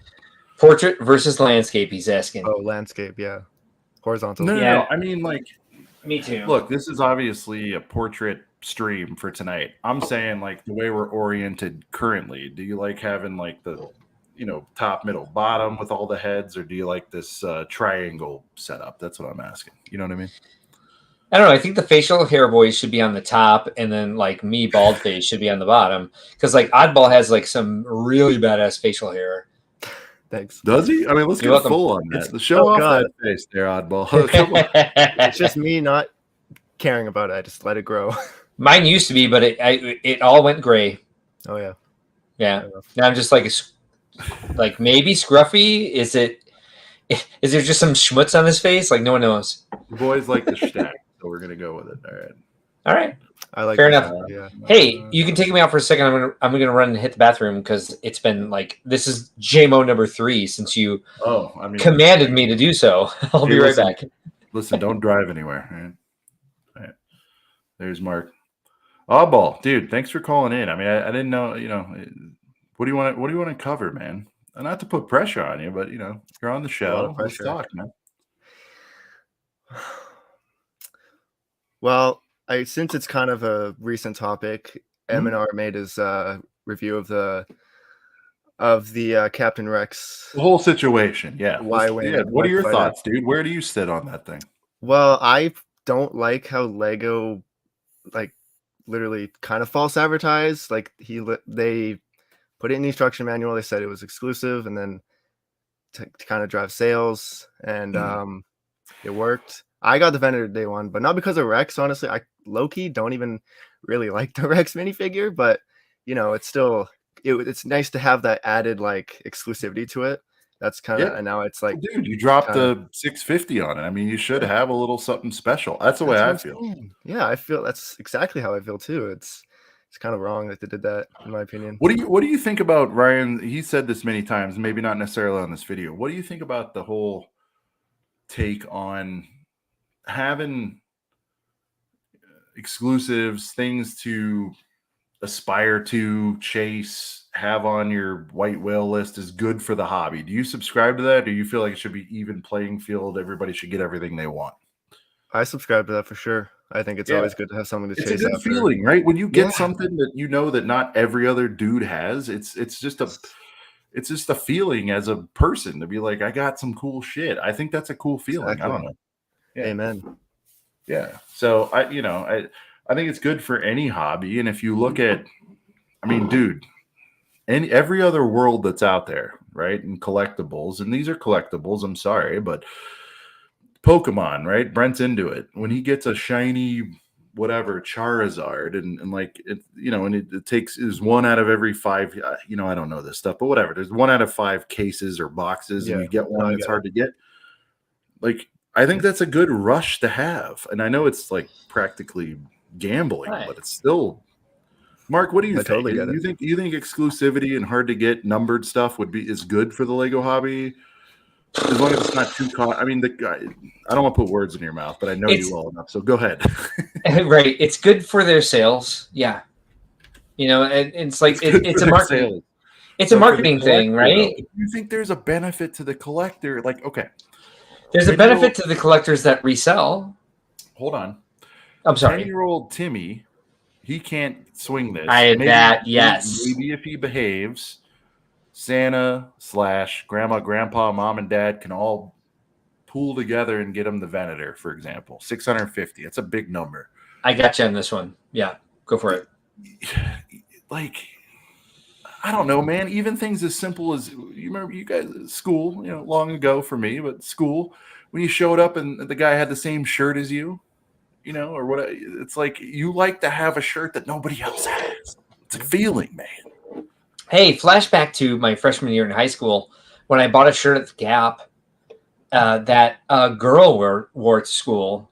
Portrait versus landscape, he's asking. Oh, landscape, yeah. Horizontal. No, Yeah. I mean, like, Me too. look, this is obviously a portrait stream for tonight. I'm saying, like, the way we're oriented currently, do you like having, like, the, top, middle, bottom with all the heads, or do you like this triangle setup? That's what I'm asking. You know what I mean? I don't know. I think the facial hair boys should be on the top, and then like me, bald face, should be on the bottom. Because like Oddball has like some really badass facial hair. Thanks. Does he? I mean, let's You're get welcome. full on that. It's- Show oh, off God. that face there, Oddball. Come on. It's just me not caring about it. I just let it grow. Mine used to be, but it all went gray. Oh yeah. Yeah. Fair enough. Now I'm just like maybe scruffy. Is there just some schmutz on his face? Like no one knows. The boys like the stack, so we're gonna go with it. All right. All right. I like Fair that. enough. Yeah. Hey, you can take me out for a second. I'm gonna run and hit the bathroom because it's been like this is JMO number 3 since you Oh, I mean, commanded me to do so. I'll Hey, be right listen. back. Listen, don't drive anywhere. All right. There's Mark. Oddball, dude, thanks for calling in. I mean, I didn't know. What do you want? What do you want to cover, man? Not to put pressure on you, but you're on the lot show. of Let's pressure. talk, man. Well, since it's kind of a recent topic, M&R made his review of the Captain Rex. The whole situation, yeah. Why win? Yeah. What are your Why thoughts, dude? Where do you sit on that thing? Well, I don't like how Lego, like, literally kind of false advertised. Like they put it in the instruction manual. They said it was exclusive, and then to kind of drive sales, and it worked. I got the vendor day one, but not because of Rex. Honestly, I low-key don't even really like the Rex minifigure, but it's still it's nice to have that added like exclusivity to it. That's kind of, and now it's like, dude, you dropped kinda- the 650 on it. I mean, you should have a little something special. That's the way I what I'm feel. saying. Yeah, I feel that's exactly how I feel too. It's kind of wrong that they did that, in my opinion. What do you think about Ryan? He said this many times, maybe not necessarily on this video. What do you think about the whole take on having exclusives, things to aspire to, chase, have on your white whale list is good for the hobby? Do you subscribe to that? Or do you feel like it should be even playing field? Everybody should get everything they want. I subscribe to that for sure. I think it's always good to have something to It's chase a good after. feeling, right? When you get Yeah. something that that not every other dude has, it's just a feeling as a person to be like, I got some cool shit. I think that's a cool feeling. Exactly. I don't know. Yeah. Amen. Yeah. So I think it's good for any hobby. And if you look at, I mean, dude, every other world that's out there, right? And collectibles, and these are collectibles, I'm sorry, but Pokemon, right? Brent's into it. When he gets a shiny whatever Charizard and like it, and it takes is 1 out of every 5, I don't know this stuff, but whatever. There's 1 out of 5 cases or boxes, and you get one that's hard to get. Like, I think that's a good rush to have. And I know it's like practically gambling, but it's still. Mark, what do you think? Totally get it. You think exclusivity and hard to get numbered stuff is good for the Lego hobby? As long as it's not too I mean, I don't want to put words in your mouth, but I know you well enough. So go ahead. Right. It's good for their sales. Yeah. And it's like it's a marketing. Sales. It's a marketing thing, right? Do you think there's a benefit to the collector? Like, okay. There's a benefit to the collectors that resell. Hold on. I'm sorry. 10-year-old Timmy, he can't swing this. Yes. Maybe if he behaves, Santa / grandma, grandpa, mom, and dad can all pool together and get him the Venator, for example. 650. That's a big number. I got you on this one. Yeah, go for it. Like, I don't know, man. Even things as simple as, you remember you guys at school, long ago for me, but school, when you showed up and the guy had the same shirt as you, or what? It's like you like to have a shirt that nobody else has. It's a feeling, man. Hey, flashback to my freshman year in high school when I bought a shirt at the Gap that a girl wore to school,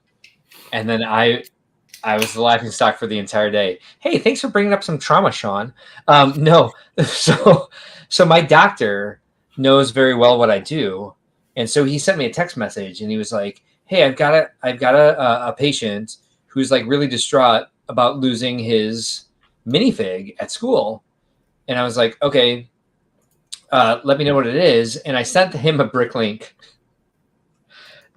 and then I was the laughing stock for the entire day. Hey, thanks for bringing up some trauma, Sean. No, so my doctor knows very well what I do, And so he sent me a text message, and he was like, "Hey, I've got a patient who's like really distraught about losing his minifig at school." And I was like, "Okay, let me know what it is." And I sent him a Bricklink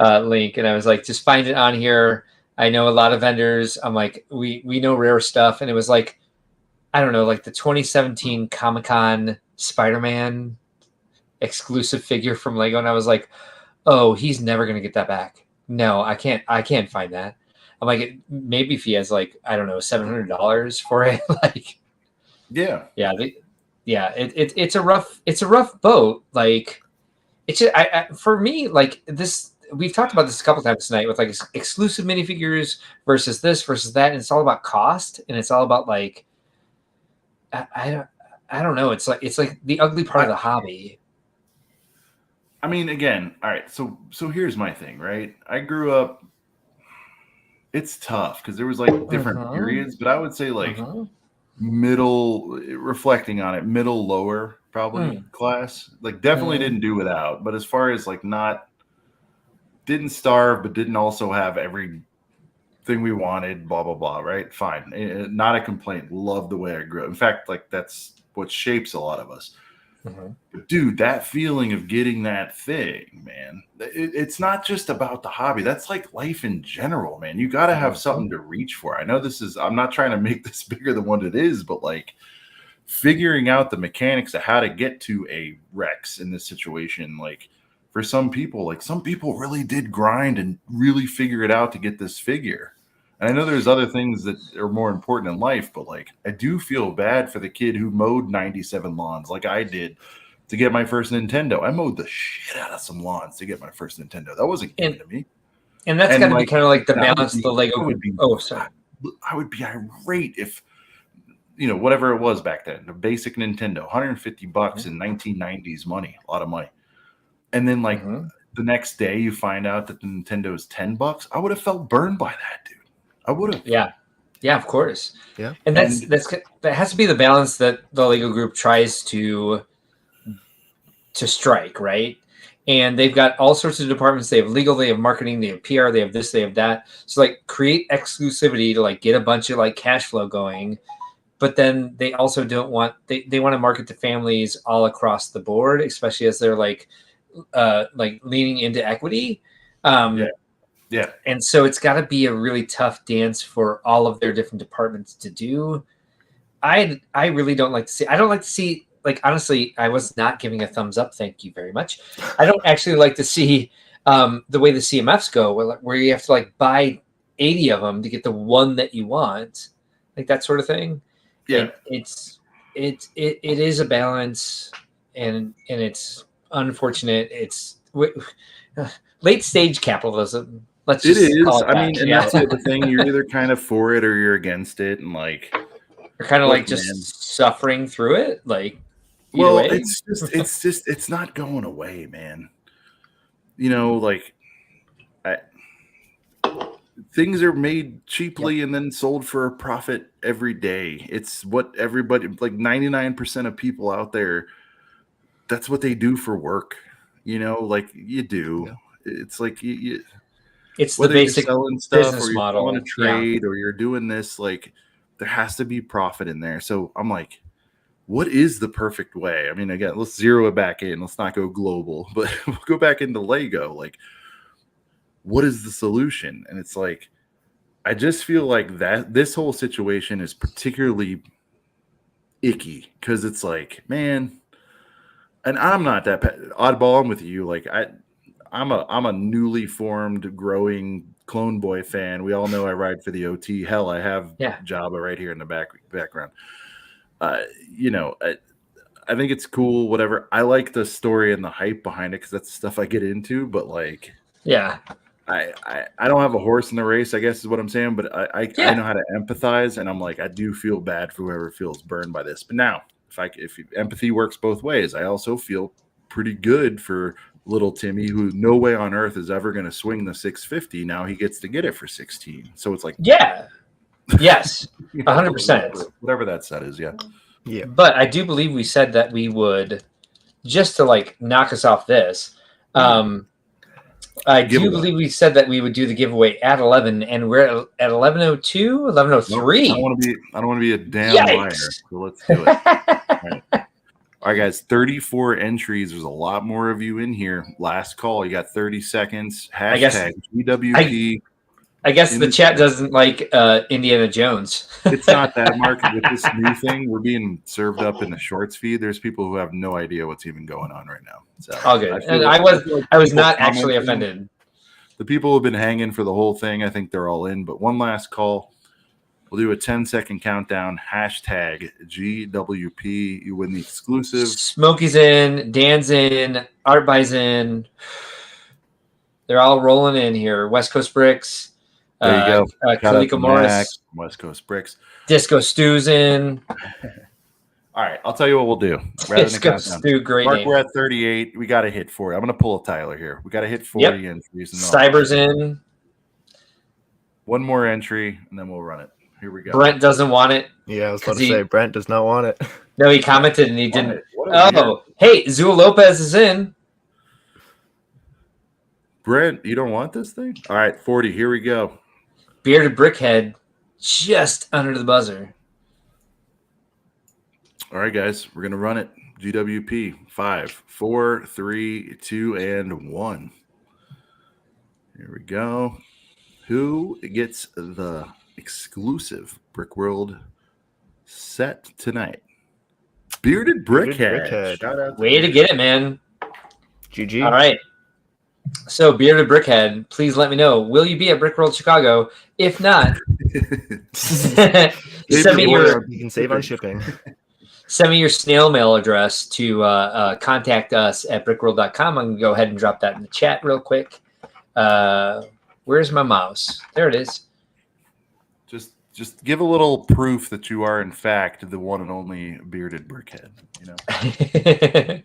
link, and I was like, "Just find it on here. I know a lot of vendors. I'm like, we know rare stuff." And it was like, I don't know, like the 2017 Comic-Con Spider-Man exclusive figure from Lego. And I was like, oh, he's never going to get that back. No, I can't find that. I'm like, maybe if he has like, I don't know, $700 for it. Like, Yeah. It's a rough boat. Like, it's just, for me, like this, we've talked about this a couple times tonight with like exclusive minifigures versus this versus that. And it's all about cost, and it's all about like, I don't know. It's like the ugly part of the hobby. I mean, again, all right. So here's my thing, right? I grew up. It's tough because there was like different periods, but I would say like middle, reflecting on it, middle, lower, probably class. Like definitely didn't do without, but as far as like didn't starve, but didn't also have everything we wanted, blah blah blah, right? Fine, not a complaint. Love the way I grew up. In fact, like that's what shapes a lot of us. But dude, that feeling of getting that thing, man, it's not just about the hobby. That's like life in general, man. You got to have something to reach for. I know I'm not trying to make this bigger than what it is, but like figuring out the mechanics of how to get to a Rex in this situation, like for some people really did grind and really figure it out to get this figure. And I know there's other things that are more important in life, but like I do feel bad for the kid who mowed 97 lawns like I did to get my first Nintendo. I mowed the shit out of some lawns to get my first Nintendo. That wasn't given to me. And that's got to be kind of like the balance of the Lego. I would be irate if, whatever it was back then, the basic Nintendo, $150 in 1990s money, a lot of money. And then like the next day you find out that the Nintendo is $10. I would have felt burned by that, dude. I would have. Yeah, of course. Yeah, and that has to be the balance that the Lego Group tries to strike, right? And they've got all sorts of departments. They have legal, they have marketing, they have PR, they have this, they have that. So like create exclusivity to like get a bunch of like cash flow going, but then they also don't want they want to market to families all across the board, especially as they're like leaning into equity. Yeah. And so it's got to be a really tough dance for all of their different departments to do. I really don't like to see. I don't like to see, like, honestly, I was not giving a thumbs up. Thank you very much. I don't actually like to see the way the CMFs go, where you have to like buy 80 of them to get the one that you want, like that sort of thing. Yeah, it is a balance, and it's unfortunate. It's late stage capitalism. Let's just call it that. I mean, and that's the thing. You're either kind of for it or you're against it, and like you're kind of like just suffering through it. Like, well, it's not going away, man. Like things are made cheaply and then sold for a profit every day. It's what everybody, like 99% of people out there, that's what they do for work. Like you do. Yeah. It's like it's the basic selling stuff, business or you're model. selling a trade, or you're doing this. Like there has to be profit in there. So I'm like, what is the perfect way? I mean, again, let's zero it back in. Let's not go global, but we'll go back into Lego. Like, what is the solution? And it's like, I just feel like that this whole situation is particularly icky because it's like, man, and I'm not that oddball. I'm with you. Like I'm a newly formed, growing Clone Boy fan. We all know I ride for the OT. Hell, I have Jabba right here in the background. I think it's cool. Whatever. I like the story and the hype behind it because that's the stuff I get into. But like, I don't have a horse in the race, I guess is what I'm saying. But I know how to empathize, and I'm like, I do feel bad for whoever feels burned by this. But now, if empathy works both ways, I also feel pretty good for little Timmy, who no way on earth is ever going to swing the 650. Now he gets to get it for 16. So it's like, yes, 100%. Whatever that set is, yeah. But I do believe we said that we would, just to like knock us off this, I do Giveaway. believe we said that we would do the giveaway at 11, and we're at 11:02, Nope, 11:03. I don't want to be a damn liar. So let's do it. All right, guys. 34 entries. There's a lot more of you in here. Last call. You got 30 seconds. Hashtag GWP. I guess the chat doesn't like Indiana Jones. It's not that, Mark. With this new thing, we're being served up in the shorts feed. There's people who have no idea what's even going on right now. So All good. And I was not actually offended. The people who've been hanging for the whole thing, I think they're all in. But one last call. We'll do a 10-second countdown. Hashtag GWP. You win the exclusive. Smokey's in. Dan's in. Art Buy's in. They're all rolling in here. West Coast Bricks. There you go. Kalika Morris. Mac, West Coast Bricks. Disco Stew's in. All right. I'll tell you what we'll do. Disco Stew, great Mark, name. we're at 38. We got to hit 40. I'm going to pull a Tyler here. We got to hit 40 entries. Cyber's in. One more entry, and then we'll run it. Here we go. Brent doesn't want it. Yeah, I was about to say Brent does not want it. No, he commented and he didn't. Oh, hey, Zul Lopez is in. Brent, you don't want this thing? All right, 40. Here we go. Bearded Brickhead just under the buzzer. All right, guys, we're going to run it. GWP 5, 4, 3, 2, and 1. Here we go. Who gets the exclusive Brick World set tonight? Bearded Brickhead. Shout out Way to get it, man. GG. All right. So, Bearded Brickhead, please let me know. Will you be at Brick World Chicago? If not, send me your. You can save on shipping. Send me your snail mail address to contact us at brickworld.com. I'm going to go ahead and drop that in the chat real quick. Where's my mouse? There it is. Just give a little proof that you are, in fact, the one and only Bearded Brickhead. You know.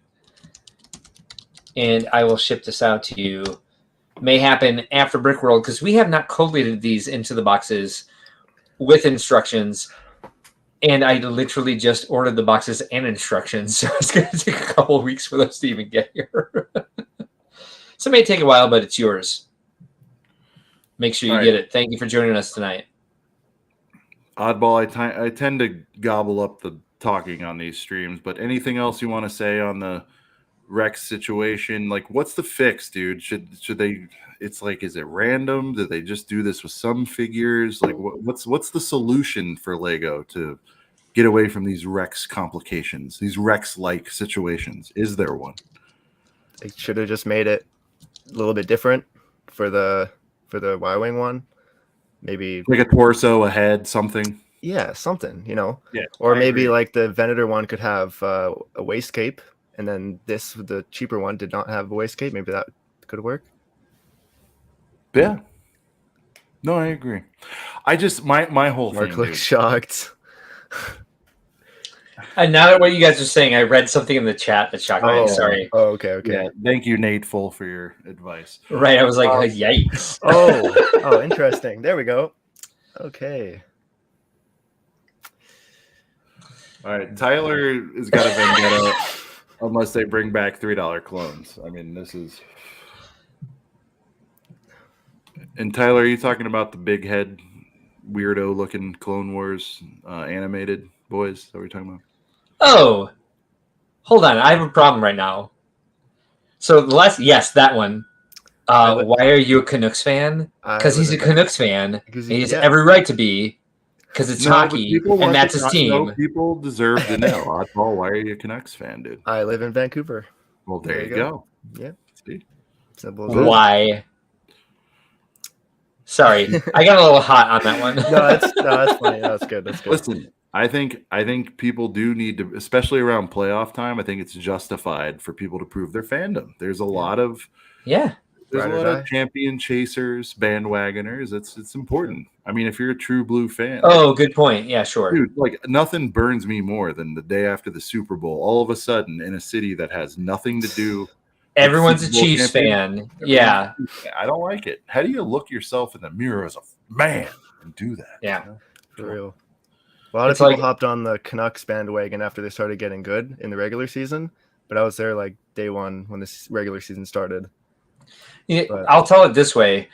And I will ship this out to you. May happen after Brick World because we have not collated these into the boxes with instructions. And I literally just ordered the boxes and instructions. So it's going to take a couple of weeks for those to even get here. So it may take a while, but it's yours. Make sure you get it. Thank you for joining us tonight. Oddball, I tend to gobble up the talking on these streams, but anything else you want to say on the Rex situation? Like, what's the fix, dude? Should they? It's like, is it random? Did they just do this with some figures? Like, what's the solution for Lego to get away from these Rex complications, these Rex-like situations? Is there one? They should have just made it a little bit different for the Y-wing one. Maybe like a torso, a head, something. Yeah, something, you know. Yeah. Or maybe like the Venator one could have a waist cape, and then the cheaper one did not have a waist cape. Maybe that could work. Yeah. No, I agree. I just my whole Mark thing. looks shocked. And now that what you guys are saying, I read something in the chat that shocked me. Sorry. Oh, okay. Yeah, thank you, Nate Full, for your advice. Right. I was like, yikes. Oh, interesting. There we go. Okay. All right, Tyler has got a vendetta unless they bring back $3 clones. I mean, this is. And Tyler, are you talking about the big head, weirdo looking Clone Wars animated boys? Is that what you're talking about? Oh, hold on. I have a problem right now. So yes, that one. Why are you a Canucks fan? Because he's a Canucks fan. He has every right to be. Because it's hockey, and that's his team. No, people deserve to know. Oddball, why are you a Canucks fan, dude? I live in Vancouver. Well, there you go. Yeah. See? Simple as that. Why? Sorry, I got a little hot on that one. No, that's funny. That's good. That's good. Listen, I think people do need to, especially around playoff time. I think it's justified for people to prove their fandom. There's a lot of There's a lot of champion chasers, bandwagoners. It's important. I mean, if you're a true blue fan. Oh, good point. Yeah, sure. Dude, like nothing burns me more than the day after the Super Bowl, all of a sudden in a city that has nothing to do. Everyone's a Chiefs fan. Yeah. I don't like it. How do you look yourself in the mirror as a man and do that? Yeah. You know? For real. A lot of people hopped on the Canucks bandwagon after they started getting good in the regular season, but I was there like day one when this regular season started. But I'll tell it this way.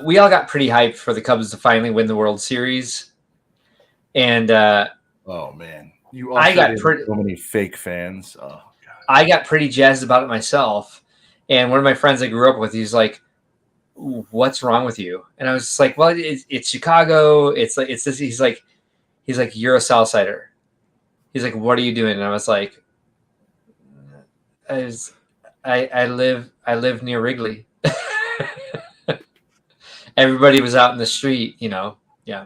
We all got pretty hyped for the Cubs to finally win the World Series. And Oh man, you I got ushered in pretty- so many fake fans. Oh god. I got pretty jazzed about it myself. And one of my friends I grew up with, he's like, "What's wrong with you?" And I was just like, "Well, it's Chicago. It's this." He's like, "You're a Southsider." He's like, "What are you doing?" And I was like, I live near Wrigley." Everybody was out in the street, Yeah.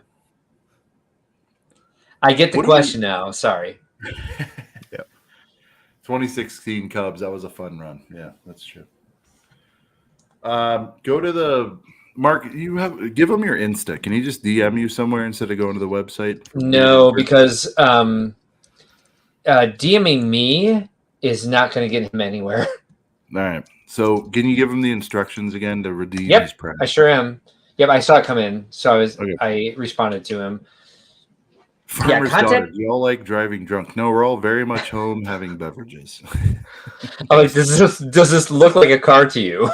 I get the What do question now. Sorry. 2016 Cubs. That was a fun run. Yeah, that's true. Go to the Mark. Give them your Insta. Can he just DM you somewhere instead of going to the website? No, because DMing me is not going to get him anywhere. All right. So can you give him the instructions again to redeem Yep, his prize? I sure am. Yep, I saw it come in, so Okay. I responded to him. Farmer's contact- daughter. You all like driving drunk? No, we're all very much home having beverages. Oh, like, does this look like a car to you?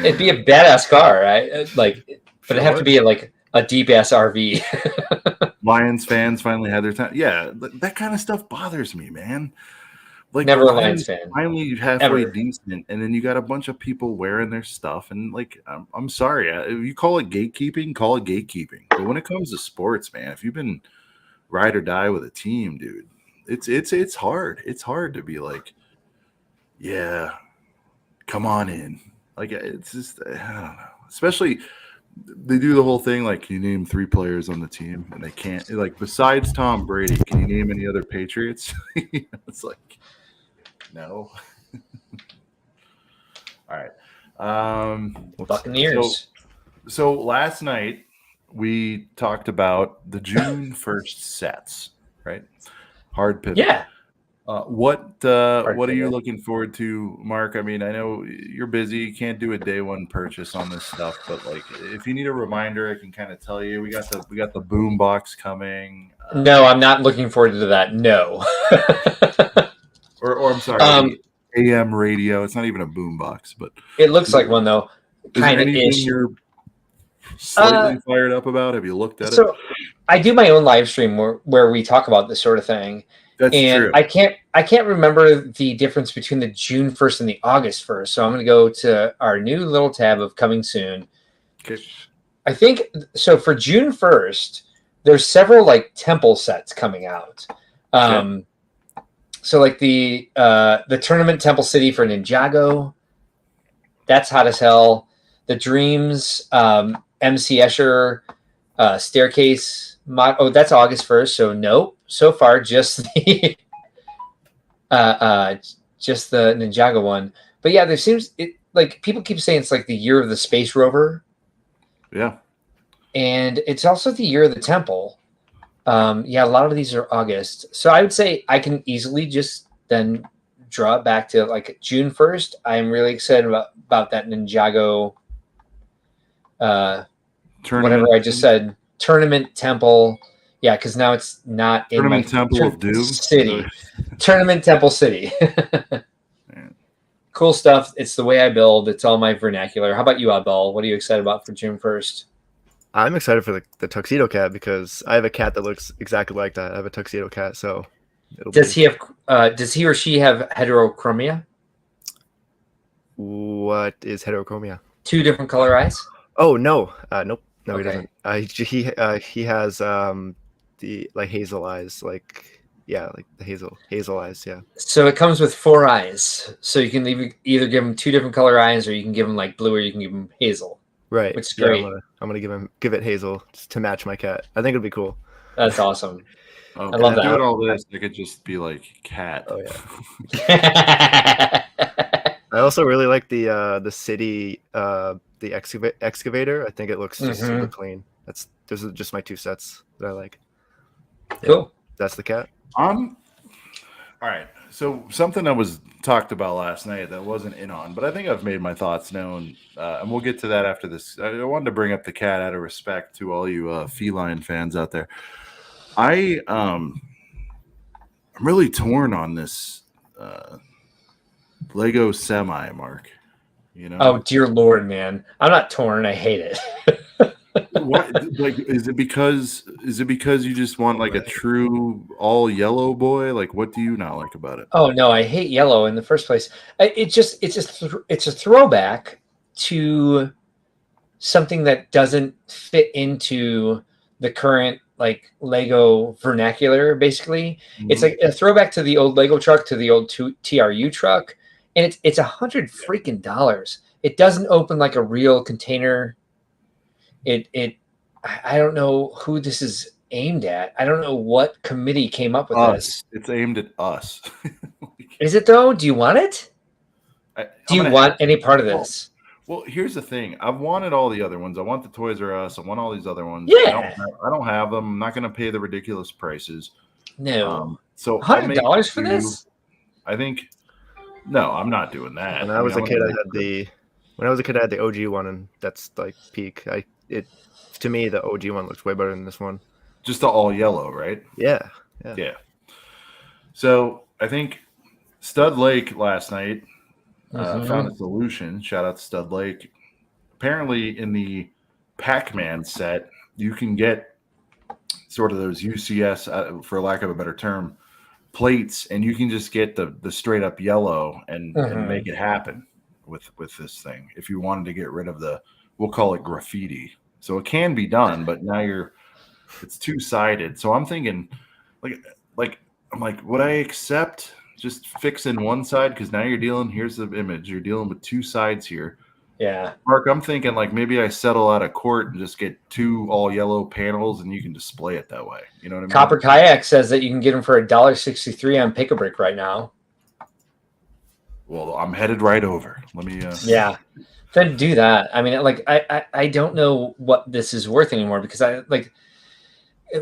It'd be a badass car, right? Like, but it'd have to be like a deep ass RV. Lions fans finally had their time. Yeah, that kind of stuff bothers me, man. Like Never the a Lions Lions fan. finally halfway Ever. decent, and then you got a bunch of people wearing their stuff, and like I'm sorry, if you call it gatekeeping, call it gatekeeping. But when it comes to sports, man, if you've been ride or die with a team, dude, it's hard. It's hard to be like, yeah, come on in. Like it's just I don't know. Especially they do the whole thing like, can you name 3 players on the team, and they can't. Like besides Tom Brady, can you name any other Patriots? It's like. No. All right. Buccaneers. So last night we talked about the June 1st sets, right? Hard pivot. Yeah. What are you pivot. looking forward to, Mark? I mean, I know you're busy. You can't do a day one purchase on this stuff, but like, if you need a reminder, I can kind of tell you. We got the boom box coming. No, I'm not looking forward to that. No. Or I'm sorry, AM radio. It's not even a boom box, but It looks like one though. is there Kind of anything ish. you're slightly fired up about? Have you looked at it? So I do my own live stream where we talk about this sort of thing. That's And true. I can't remember the difference between the June 1st and the August 1st. So I'm going to go to our new little tab of coming soon. Okay. I think so for June 1st, there's several like temple sets coming out. So like the tournament Temple City for Ninjago, that's hot as hell. The Dreams MC Escher staircase mod. Oh, that's August 1st. So no, so far just the Ninjago one. But yeah, there seems like people keep saying it's like the year of the space rover. Yeah. And it's also the year of the temple. Yeah, a lot of these are August. So I would say I can easily just then draw it back to like June 1st. I'm really excited about that Ninjago whatever I just said. Tournament Temple. Yeah, because now it's not in Tournament my Temple of Doom City. Tournament Temple City. Cool stuff. It's the way I build. It's all my vernacular. How about you, Oddball? What are you excited about for June 1st? I'm excited for the tuxedo cat because I have a cat that looks exactly like that. I have a tuxedo cat, so Does he or she have heterochromia? What is heterochromia? 2 different color eyes? Oh no, nope, no, Okay. he doesn't. He has the like hazel eyes, like the hazel eyes, yeah. So it comes with 4 eyes. So you can either give him 2 different color eyes, or you can give him like blue, or you can give him hazel. Right, Which is great. I'm gonna give it hazel just to match my cat. I think it'd be cool. That's awesome. Oh, I love that. Doing all this, I could just be like cat. Oh yeah. I also really like the city the excavator. I think it looks just super clean. Those are just my 2 sets that I like. Yeah, Cool. that's the cat. All right. So something that was talked about last night that wasn't in on, but I think I've made my thoughts known, and we'll get to that after this. I wanted to bring up the cat out of respect to all you feline fans out there. I'm really torn on this Lego semi, Mark. You know? Oh dear Lord, man! I'm not torn. I hate it. What like is it because you just want like a true all yellow boy? Like what do you not like about it? Oh no, I hate yellow in the first place. It's a throwback to something that doesn't fit into the current like Lego vernacular. Basically, it's like a throwback to the old Lego truck, to the old TRU truck, and it's $100 freaking. It doesn't open like a real container. I don't know who this is aimed at. I don't know what committee came up with this. It's aimed at us. Is it though? Do you want it? Do you want any part of this? Well, here's the thing. I've wanted all the other ones. I want the Toys R Us. I want all these other ones. Yeah. I don't have them. I'm not going to pay the ridiculous prices. No. So $100 for this? I think. No, I'm not doing that. When I was a kid, I had the OG one, and that's like peak. To me, the OG one looks way better than this one. Just the all yellow, right? Yeah. So I think Stud Lake last night found a solution. Shout out to Stud Lake. Apparently, in the Pac-Man set, you can get sort of those UCS, for lack of a better term, plates, and you can just get the straight up yellow and make it happen with this thing. If you wanted to get rid of we'll call it graffiti. So it can be done, but now it's two-sided. So I'm thinking, would I accept just fixing one side? Because now here's the image. You're dealing with two sides here. Yeah. Mark, I'm thinking like maybe I settle out of court and just get two all yellow panels and you can display it that way. You know what I mean? Copper Kayak says that you can get them for $1.63 on Pick-a-Brick right now. Well, I'm headed right over. Let me. Yeah. Then do that. I mean, like I don't know what this is worth anymore, because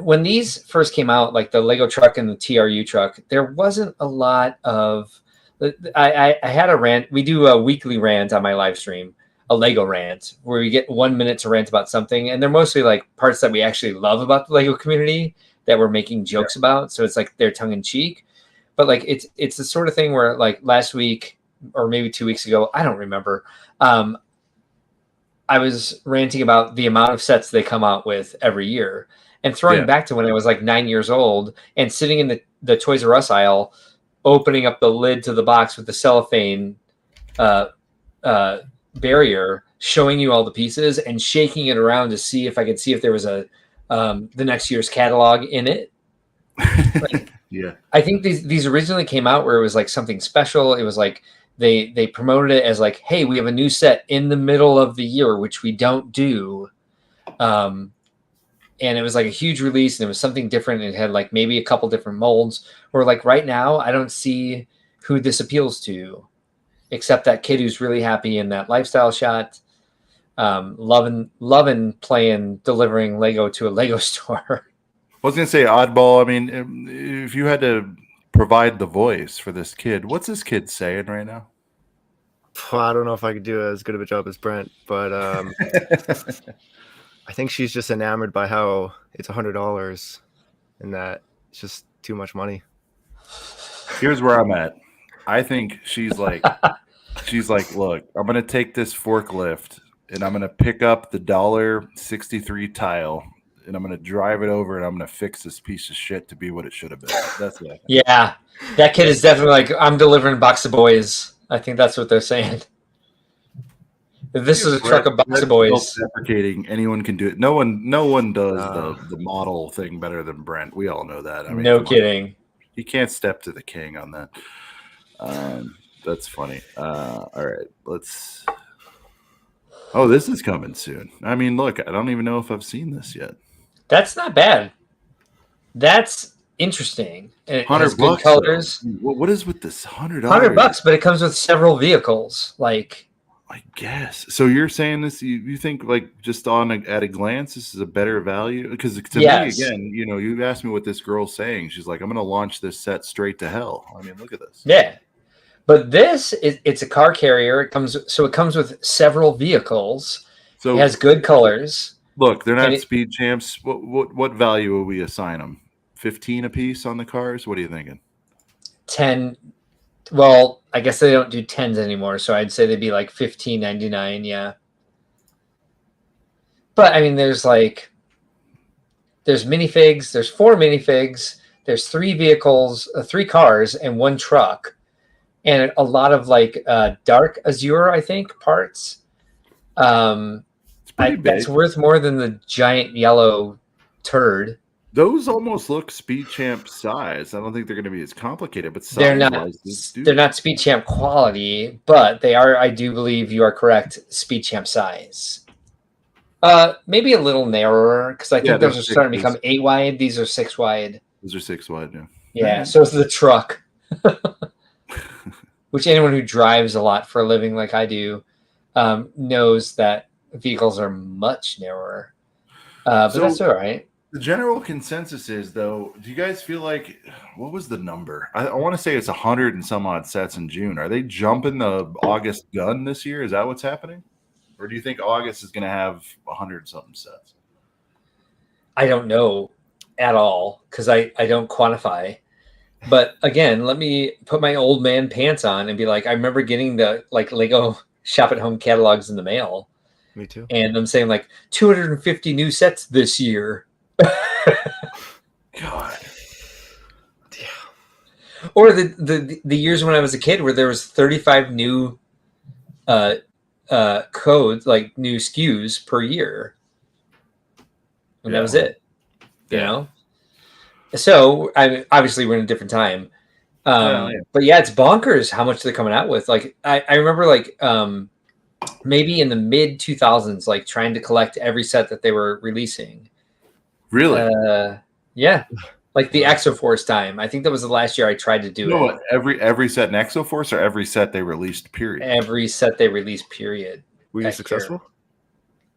when these first came out, like the Lego truck and the TRU truck, there wasn't a lot of. I had a rant. We do a weekly rant on my live stream, a Lego rant, where we get 1 minute to rant about something, and they're mostly like parts that we actually love about the Lego community that we're making jokes about. So it's like they're tongue in cheek, but like it's the sort of thing where like last week or maybe 2 weeks ago, I don't remember. I was ranting about the amount of sets they come out with every year, and throwing back to when I was like 9 years old and sitting in the Toys R Us aisle, opening up the lid to the box with the cellophane barrier, showing you all the pieces and shaking it around to see if I could see if there was the next year's catalog in it. I think these originally came out where it was like something special. It was like they promoted it as like, hey, we have a new set in the middle of the year, which we don't do. And it was like a huge release, and it was something different. And it had like maybe a couple different molds. Where like right now, I don't see who this appeals to, except that kid who's really happy in that lifestyle shot, loving delivering Lego to a Lego store. I was gonna say oddball. I mean, if you had to provide the voice for this kid, what's this kid saying right now? I don't know if I could do as good of a job as Brent, but I think she's just enamored by how it's $100 and that it's just too much money. Here's where I'm at. I think she's like, look, I'm gonna take this forklift and I'm gonna pick up the $1.63 tile and I'm gonna drive it over and I'm gonna fix this piece of shit to be what it should have been. That's it. Yeah, that kid is definitely like, I'm delivering box of boys. I think that's what they're saying. This is a truck of box of boys. Deprecating, anyone can do it. No one does the model thing better than Brent. We all know that. I mean, no kidding. He can't step to the king on that. That's funny. All right, let's. Oh, this is coming soon. I mean, look, I don't even know if I've seen this yet. That's not bad. That's interesting. It has good colors. What is with this $100? $100, but it comes with several vehicles. Like, I guess. So you're saying this? You think like just at a glance, this is a better value? Because to me, again, you asked me what this girl's saying. She's like, I'm going to launch this set straight to hell. I mean, look at this. Yeah, but it's a car carrier. It comes with several vehicles. So it has good colors. Look, they're not speed champs. What value will we assign them? 15 a piece on the cars? What are you thinking? 10. Well, I guess they don't do 10s anymore, so I'd say they'd be like $15.99. Yeah, but I mean, there's minifigs. There's 4 minifigs. There's 3 vehicles, 3 cars, and 1 truck, and a lot of dark azure, I think, parts. It's pretty big. That's worth more than the giant yellow turd. Those almost look Speed Champ size. I don't think they're going to be as complicated, but They're not Speed Champ quality, but they are. I do believe you are correct. Speed Champ size. Maybe a little narrower because I think those are starting to become 8 wide. These are 6 wide. Those are 6 wide, yeah. Yeah, so it's the truck, which anyone who drives a lot for a living, like I do, knows that vehicles are much narrower. But that's all right. The general consensus is, though, do you guys feel like, what was the number? I want to say it's 100 and some odd sets in June. Are they jumping the August gun this year? Is that what's happening? Or do you think August is going to have 100 something sets? I don't know at all because I don't quantify. But again, let me put my old man pants on and be like, I remember getting the Lego Shop at Home catalogs in the mail. Me too. And I'm saying 250 new sets this year. God. Yeah. Or the years when I was a kid where there was 35 new codes, new SKUs per year. And that was it. You know? So obviously we're in a different time. But yeah, it's bonkers how much they're coming out with. I remember maybe in the mid 2000s, trying to collect every set that they were releasing. Really? Yeah. The Exoforce time. I think that was the last year I tried to do it. What, every set in Exoforce or every set they released, period? Every set they released, period. Were you successful?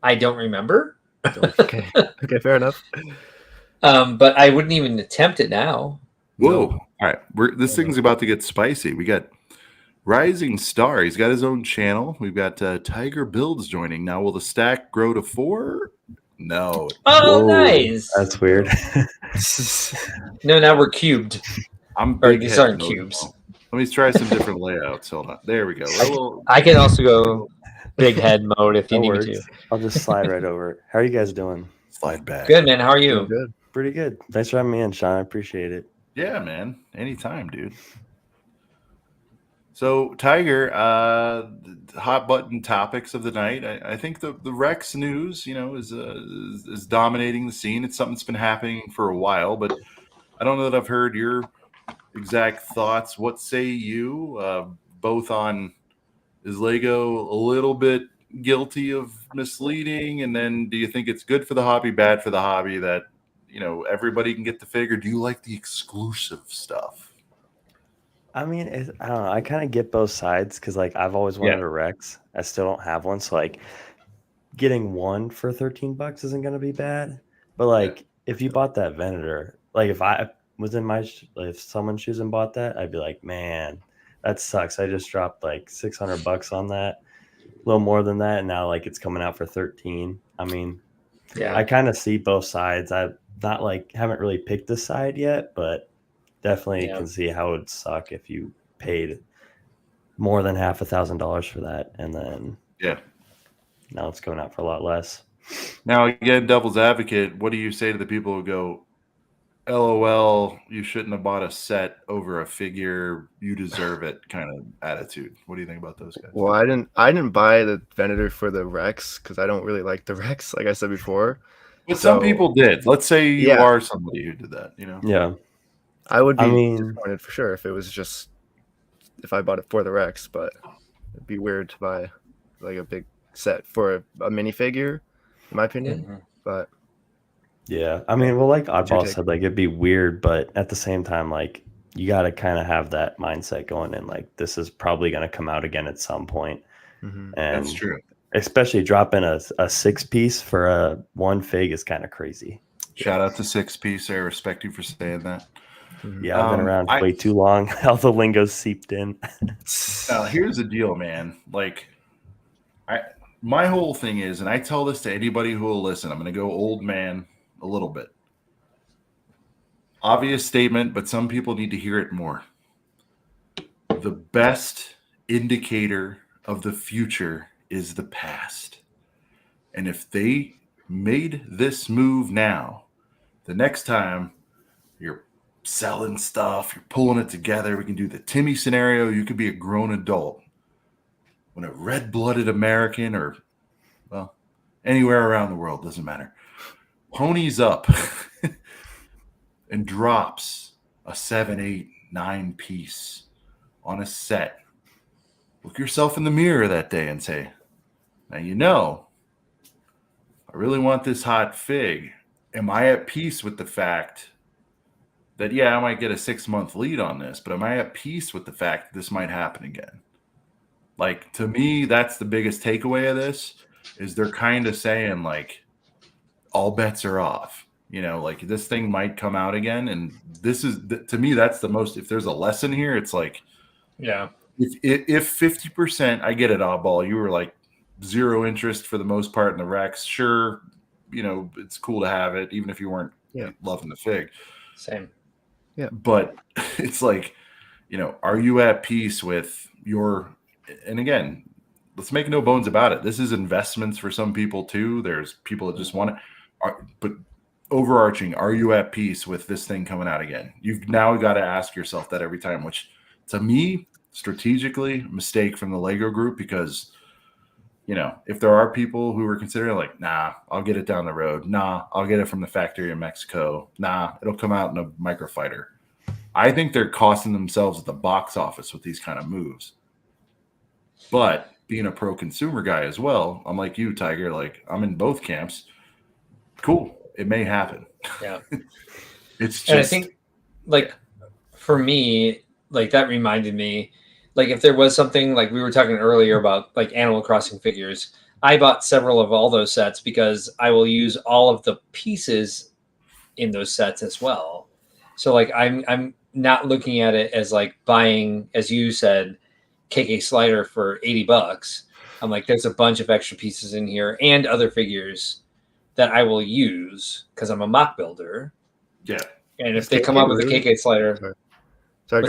I don't remember. Okay. Okay, fair enough. But I wouldn't even attempt it now. Whoa. All right. This thing's about to get spicy. We got Rising Star. He's got his own channel. We've got Tiger Builds joining. Now, will the stack grow to 4? No. Oh, nice. That's weird. No, now we're cubed. These aren't cubes. Let me try some different layouts. Hold on. There we go. I can also go big head mode if you need me to. I'll just slide right over. How are you guys doing? Slide back. Good, man. How are you? Good. Pretty good. Thanks for having me in, Sean. I appreciate it. Yeah, man. Anytime, dude. So, Tiger, hot button topics of the night. I think the Rex news, is dominating the scene. It's something that's been happening for a while, but I don't know that I've heard your exact thoughts. What say you, both on, is Lego a little bit guilty of misleading, and then do you think it's good for the hobby, bad for the hobby that everybody can get the figure? Do you like the exclusive stuff? I mean, I don't know. I kind of get both sides because I've always wanted a Rex. I still don't have one, so getting one for $13 isn't gonna be bad. But if you bought that Venator, if I was in if someone's shoes and bought that, I'd be like, man, that sucks. I just dropped $600 on that, a little more than that, and now it's coming out for 13. I mean, I kind of see both sides. I've not haven't really picked the side yet, but definitely can see how it would suck if you paid more than $1,000 for that, and then now it's going out for a lot less. Now, again, devil's advocate, what do you say to the people who go, LOL, you shouldn't have bought a set over a figure, you deserve it kind of attitude? What do you think about those guys? Well, I didn't buy the Venator for the Rex because I don't really like the Rex, like I said before. But some people did. Let's say you are somebody who did that, Yeah. I would be disappointed for sure if I bought it for the Rex, but it'd be weird to buy a big set for a minifigure, in my opinion. Mm-hmm. But yeah, I mean, well, Oddball said, it'd be weird, but at the same time, you got to kind of have that mindset going in, this is probably going to come out again at some point. Mm-hmm. And that's true. Especially dropping a 6-piece for a 1 fig is kind of crazy. Shout out to 6-piece. I respect you for saying that. Yeah, I've been around way too long. All the lingo's seeped in. Now, here's the deal, man. My whole thing is, and I tell this to anybody who will listen, I'm going to go old man a little bit. Obvious statement, but some people need to hear it more. the best indicator of the future is the past. And if they made this move now, the next time you're selling stuff, you're pulling it together, we can do the Timmy scenario. You could be a grown adult. When a red-blooded American or, well, anywhere around the world, doesn't matter, ponies up and drops a 7, 8, 9 piece on a set, look yourself in the mirror that day and say, now, I really want this hot fig. Am I at peace with the fact that, yeah, I might get a 6-month lead on this, but am I at peace with the fact that this might happen again? Like, to me, that's the biggest takeaway of this, is they're kind of saying, like, all bets are off. Like, this thing might come out again. And this is, to me, that's the most, if there's a lesson here, it's like, yeah, if 50%, I get it, Oddball, you were like, zero interest for the most part in the Rex. Sure, it's cool to have it, even if you weren't loving the fig. Same. Yeah, but it's like, are you at peace with your? And again, let's make no bones about it. This is investments for some people too. There's people that just want it. But overarching, are you at peace with this thing coming out again? You've now got to ask yourself that every time. Which, to me, strategically, mistake from the Lego group, because if there are people who are considering like, nah, I'll get it down the road. Nah, I'll get it from the factory in Mexico. Nah, it'll come out in a microfighter. I think they're costing themselves at the box office with these kind of moves. But being a pro consumer guy as well, I'm like you, Tiger. Like, I'm in both camps. Cool. It may happen. Yeah. It's just. And I think, like, for me, like, that reminded me, like, if there was something, like we were talking earlier about, like, Animal Crossing figures, I bought several of all those sets because I will use all of the pieces in those sets as well. So, like, I'm not looking at it as, like, buying, as you said, KK Slider for $80. I'm like, there's a bunch of extra pieces in here and other figures that I will use because I'm a mock builder. Yeah. And if they come up with a KK Slider. Sorry.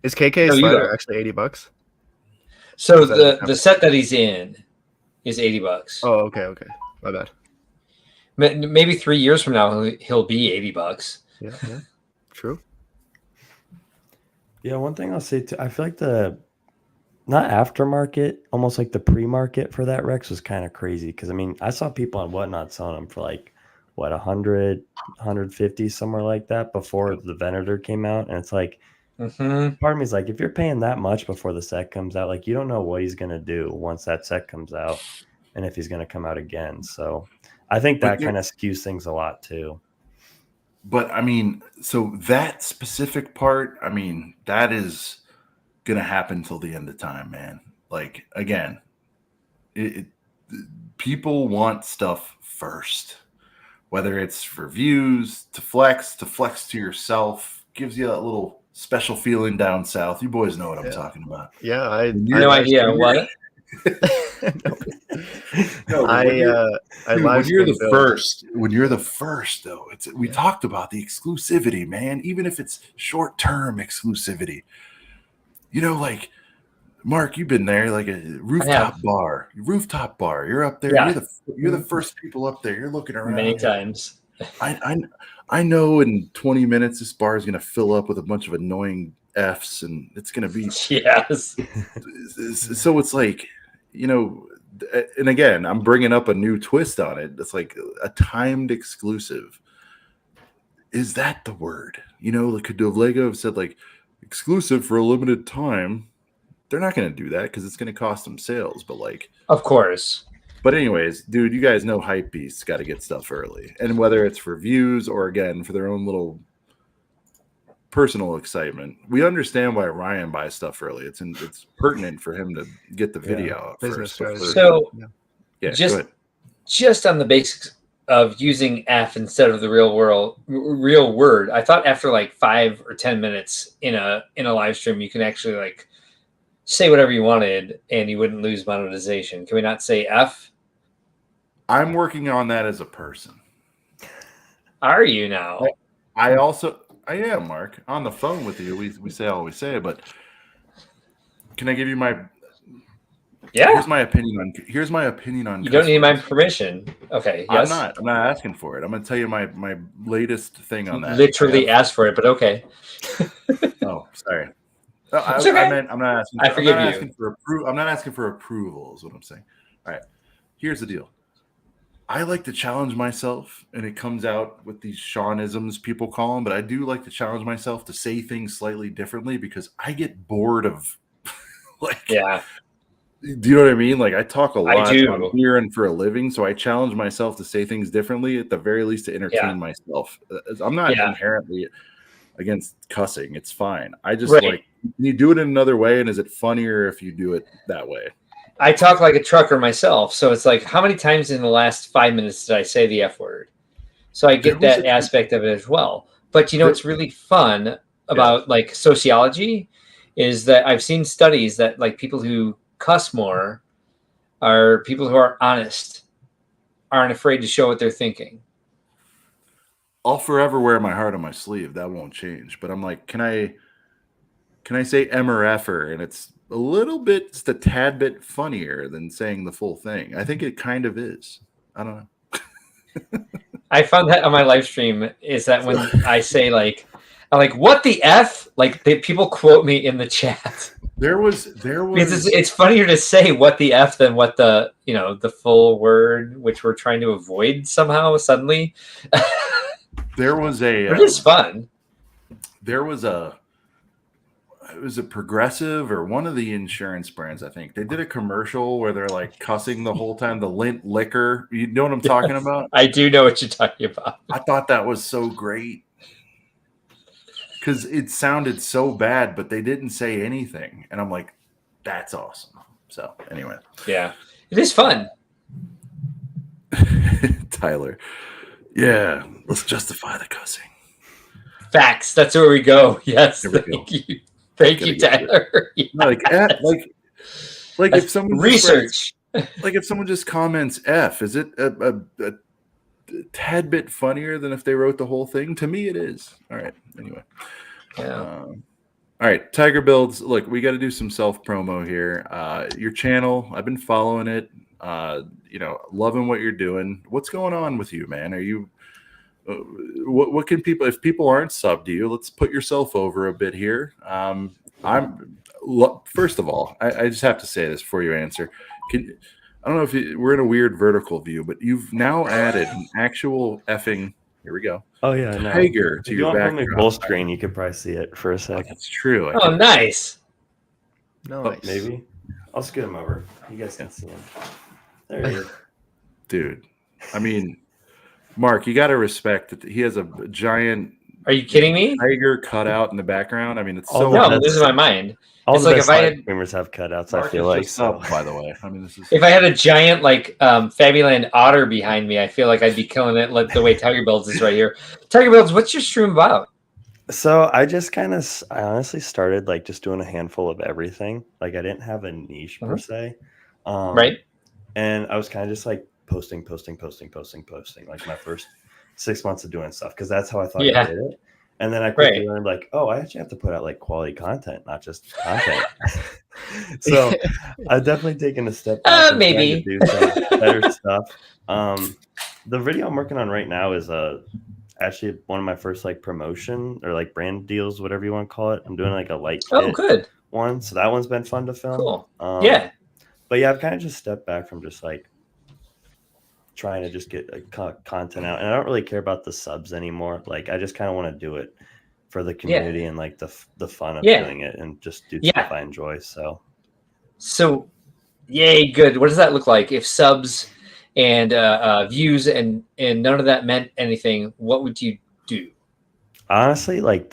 Is KK Slider actually $80? So the set that he's in is $80. Oh, okay. My bad. Maybe 3 years from now he'll be $80. Yeah. True. Yeah, one thing I'll say too, I feel like not aftermarket, almost like the pre-market for that Rex was kind of crazy. Because, I mean, I saw people on Whatnot selling them for like, 100, 150, somewhere like that before the Venator came out. And it's like, part of me is like, if you're paying that much before the set comes out, like, you don't know what he's going to do once that set comes out and if he's going to come out again. So I think that kind of skews things a lot too. But, I mean, so that specific part, I mean, that is going to happen till the end of time, man. Like, again, people want stuff first, whether it's for views, to flex to yourself, gives you that little special feeling down south. You boys know what I'm talking about. Yeah, I no idea what. No, when you're the first, though, we talked about the exclusivity, man. Even if it's short-term exclusivity, like, Mark, you've been there, like a rooftop bar. You're up there. Yeah. You're the first people up there. You're looking around many times. I know in 20 minutes this bar is going to fill up with a bunch of annoying Fs, and it's going to be yes. So it's like, and again, I'm bringing up a new twist on it. It's like a timed exclusive. Is that the word? Could Lego have said like exclusive for a limited time? They're not going to do that because it's going to cost them sales. But like, of course. But anyways, dude, you guys know hype beasts got to get stuff early, and whether it's for views or again for their own little personal excitement, we understand why Ryan buys stuff early. It's pertinent for him to get the video out business first. So just on the basics of using F instead of the real word, I thought after like 5 or 10 minutes in a live stream, you can actually like say whatever you wanted and you wouldn't lose monetization. Can we not say F? I'm working on that as a person. Are you now? I am, Mark. On the phone with you, we say all we say, but Can I give you my? Yeah. Here's my opinion on. You don't need my cuss words. permission. Okay. Yes. I'm not asking for it. I'm going to tell you my latest thing on that. Literally asked for it, but okay. Oh, sorry. It's okay. I meant I'm not asking. I I'm forgive not you. asking for approval. I'm not asking for approval. Is what I'm saying. All right. Here's the deal. I like to challenge myself, and it comes out with these Seanisms people call them. But I do like to challenge myself to say things slightly differently because I get bored of Yeah. Do you know what I mean? Like I talk a lot on do. here and for a living, so I challenge myself to say things differently at the very least to entertain myself. I'm not inherently against cussing. It's fine. I just like, can you do it in another way? And is it funnier if you do it that way? I talk like a trucker myself. So it's like, how many times in the last 5 minutes did I say the F word? So I get that aspect of it as well. But you know, what's really fun about like sociology is that I've seen studies that like people who cuss more are people who are honest, aren't afraid to show what they're thinking. I'll forever wear my heart on my sleeve. That won't change. But I'm like, can I say M or F-er? And it's a little bit, just a tad bit funnier than saying the full thing. I think it kind of is. I don't know. I found that on my live stream is that when I say like, I'm like, what the F? Like people quote me in the chat. There was because it's funnier to say what the F than what the, you know, the full word, which we're trying to avoid somehow suddenly. There was a it is fun. There was a Progressive or one of the insurance brands, I think. They did a commercial where they're like cussing the whole time, the Lint liquor. You know what I'm talking about? I do know what you're talking about. I thought that was so great. Because it sounded so bad, but they didn't say anything. And I'm like, that's awesome. So anyway. Yeah. It is fun. Tyler. Yeah. Let's justify the cussing. Facts. That's where we go. Yes. Thank you. Thank you, Tyler. Yeah. Like if someone research. Like if someone just comments F, is it a tad bit funnier than if they wrote the whole thing? To me, it is. All right. Anyway. Yeah. All right. Tiger Builds. Look, we got to do some self promo here. Your channel, I've been following it. You know, loving what you're doing. What's going on with you, man? Are you? What can people? If people aren't subbed to you, let's put yourself over a bit here. First of all, I just have to say this before you answer. I don't know if we're in a weird vertical view, but you've now added an actual effing. Here we go. Oh yeah, tiger to your background. Full screen, you could probably see it for a second. That's true. Oh, nice. Nice. Maybe I'll scoot him over. You guys can see him. There he is. Dude, I mean, Mark, you got to respect that he has a giant. Are you kidding me? Tiger cutout in the background. I mean, it's so. No, this is my mind. All it's the like best if I had streamers have cutouts. Mark I feel like. So. By the way, I mean, this is. If I had a giant like Fabuland otter behind me, I feel like I'd be killing it. Like the way Tiger Builds is right here. Tiger Builds, what's your stream about? So I honestly started like just doing a handful of everything. Like I didn't have a niche per se. Right. And I was kind of just like posting. Like my first 6 months of doing stuff because that's how I thought I did it. And then I quickly learned like, oh, I actually have to put out like quality content, not just content. So I've definitely taken a step back maybe to do some better stuff. The video I'm working on right now is actually one of my first like promotion or like brand deals, whatever you want to call it. I'm doing like a light kit one, so that one's been fun to film. Cool. But yeah, I've kind of just stepped back from just like trying to just get content out, and I don't really care about the subs anymore. Like I just kind of want to do it for the community and like the fun of doing it and just do stuff I enjoy. So yay, good. What does that look like if subs and views and none of that meant anything? What would you do? Honestly, like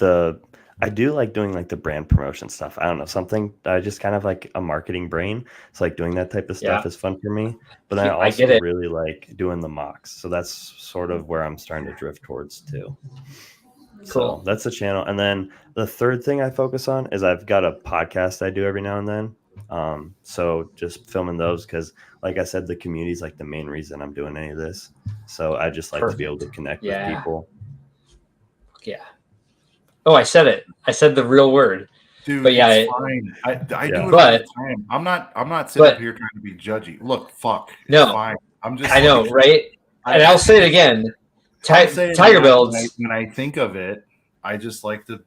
I do like doing like the brand promotion stuff. I don't know, something I just kind of like a marketing brain. So like doing that type of stuff is fun for me. But then I also really like doing the mocks. So that's sort of where I'm starting to drift towards too. Cool. So that's the channel. And then the third thing I focus on is I've got a podcast I do every now and then. So just filming those because like I said, the community is like the main reason I'm doing any of this. So I just like to be able to connect with people. Yeah. Oh, I said it. I said the real word. Dude, But yeah, it's fine. I do it all But- the time. I'm not sitting up but- here trying to be judgy. Look, fuck. It's No. fine. I'm just I know, like, right? And I'll say it again. I'm saying Tiger that builds. when I think of it, I just like to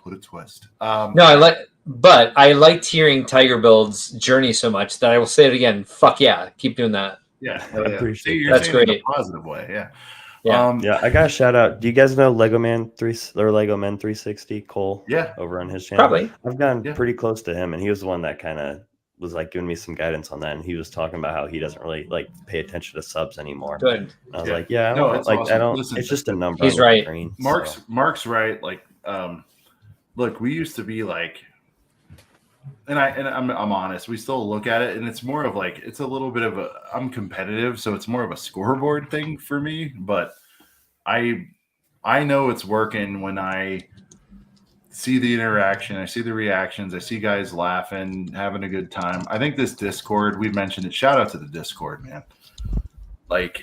put a twist. No, I liked hearing Tiger builds journey so much that I will say it again. Fuck yeah, keep doing that. Yeah, I appreciate See, you're that. That's saying it in great. a positive way. Yeah. Yeah. Yeah, I got a shout out. Do you guys know Lego Man 3 or Lego Men 360 Cole? Yeah. Over on his channel. Probably. I've gotten Yeah. pretty close to him, and he was the one that kind of was like giving me some guidance on that. And he was talking about how he doesn't really like pay attention to subs anymore. Good. And I was Yeah. like, yeah, I No, don't it's like. awesome. I don't. Listen, it's just a number. He's on the right. screen, Mark's right. Like, look, we used to be like, and I'm honest. We still look at it, and it's more of like it's a little bit of a. I'm competitive, so it's more of a scoreboard thing for me. But I know it's working when I see the interaction, I see the reactions, I see guys laughing, having a good time. I think this Discord, we mentioned it. Shout out to the Discord, man. Like,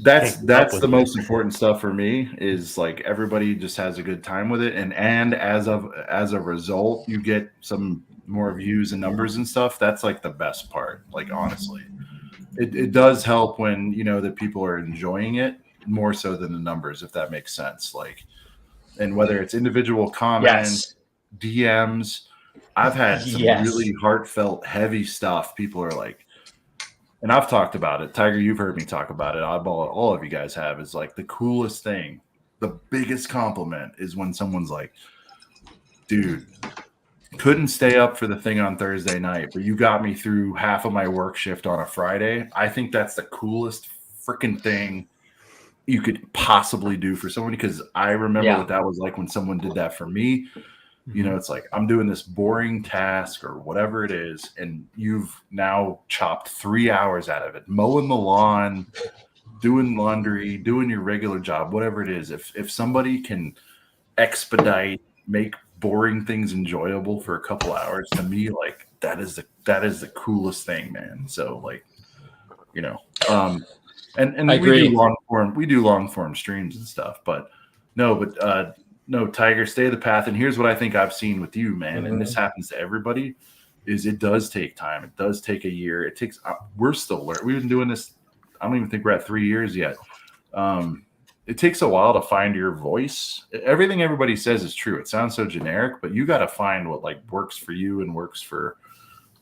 that's the most important stuff for me. Is like everybody just has a good time with it, and as a result, you get some more views and numbers and stuff. That's like the best part. Like honestly, it does help when you know that people are enjoying it more so than the numbers, if that makes sense. Like, and whether it's individual comments, DMs, I've had some really heartfelt, heavy stuff. People are like, and I've talked about it. Tiger, you've heard me talk about it. All of you guys have. Is like the coolest thing. The biggest compliment is when someone's like, dude, couldn't stay up for the thing on Thursday night, but you got me through half of my work shift on a Friday. I think that's the coolest freaking thing you could possibly do for someone, because I remember what that was like when someone did that for me. You know, it's like I'm doing this boring task or whatever it is, and you've now chopped 3 hours out of it, mowing the lawn, doing laundry, doing your regular job, whatever it is. If somebody can expedite, make boring things enjoyable for a couple hours, to me, like that is the coolest thing, man. So like, you know, and we do long form streams and stuff, but no, Tiger, stay the path. And here's what I think I've seen with you, man, and this happens to everybody, is it does take time. It does take a year. It takes, we're still learning. We've been doing this, I don't even think we're at 3 years yet. It takes a while to find your voice. Everything everybody says is true. It sounds so generic, but you got to find what like works for you and works for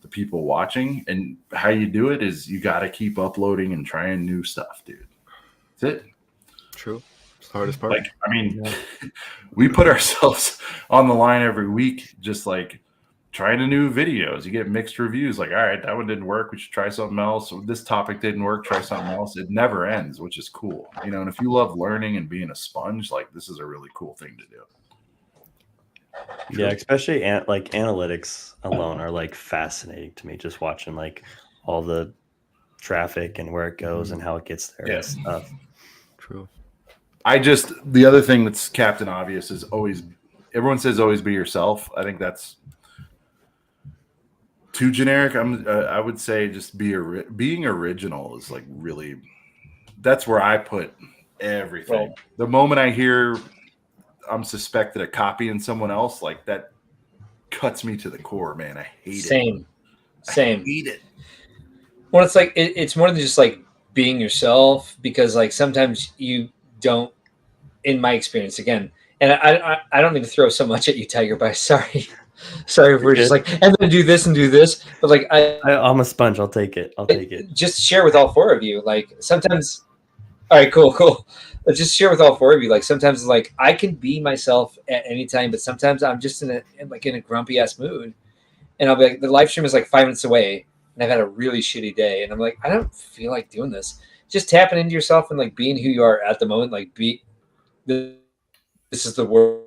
the people watching. And how you do it is you got to keep uploading and trying new stuff, dude. That's it. True. It's the hardest part. Like, I mean, we put ourselves on the line every week, just like trying to new videos. You get mixed reviews. Like, all right, that one didn't work. We should try something else. This topic didn't work. Try something else. It never ends, which is cool. You know, and if you love learning and being a sponge, like this is a really cool thing to do. Yeah, especially like analytics alone are like fascinating to me. Just watching like all the traffic and where it goes and how it gets there and stuff. True. The other thing that's Captain Obvious is always, everyone says always be yourself. I think that's too generic. I would say just being original is like really, that's where I put everything. Right. The moment I hear I'm suspected of copying someone else, like that cuts me to the core, man. I hate it. Same. I hate it. Well, it's like it's more than just like being yourself, because like sometimes you don't, in my experience again, and I don't mean to throw so much at you, Tiger, but sorry if we're just like, and then do this and do this, but like I'm a sponge. I'll take it. Just share with all four of you. Like sometimes, all right, cool. But just share with all four of you. Like sometimes, like I can be myself at any time, but sometimes I'm just in a grumpy ass mood, and I'll be like, the live stream is like 5 minutes away, and I've had a really shitty day, and I'm like, I don't feel like doing this. Just tapping into yourself and like being who you are at the moment. Like this is the word.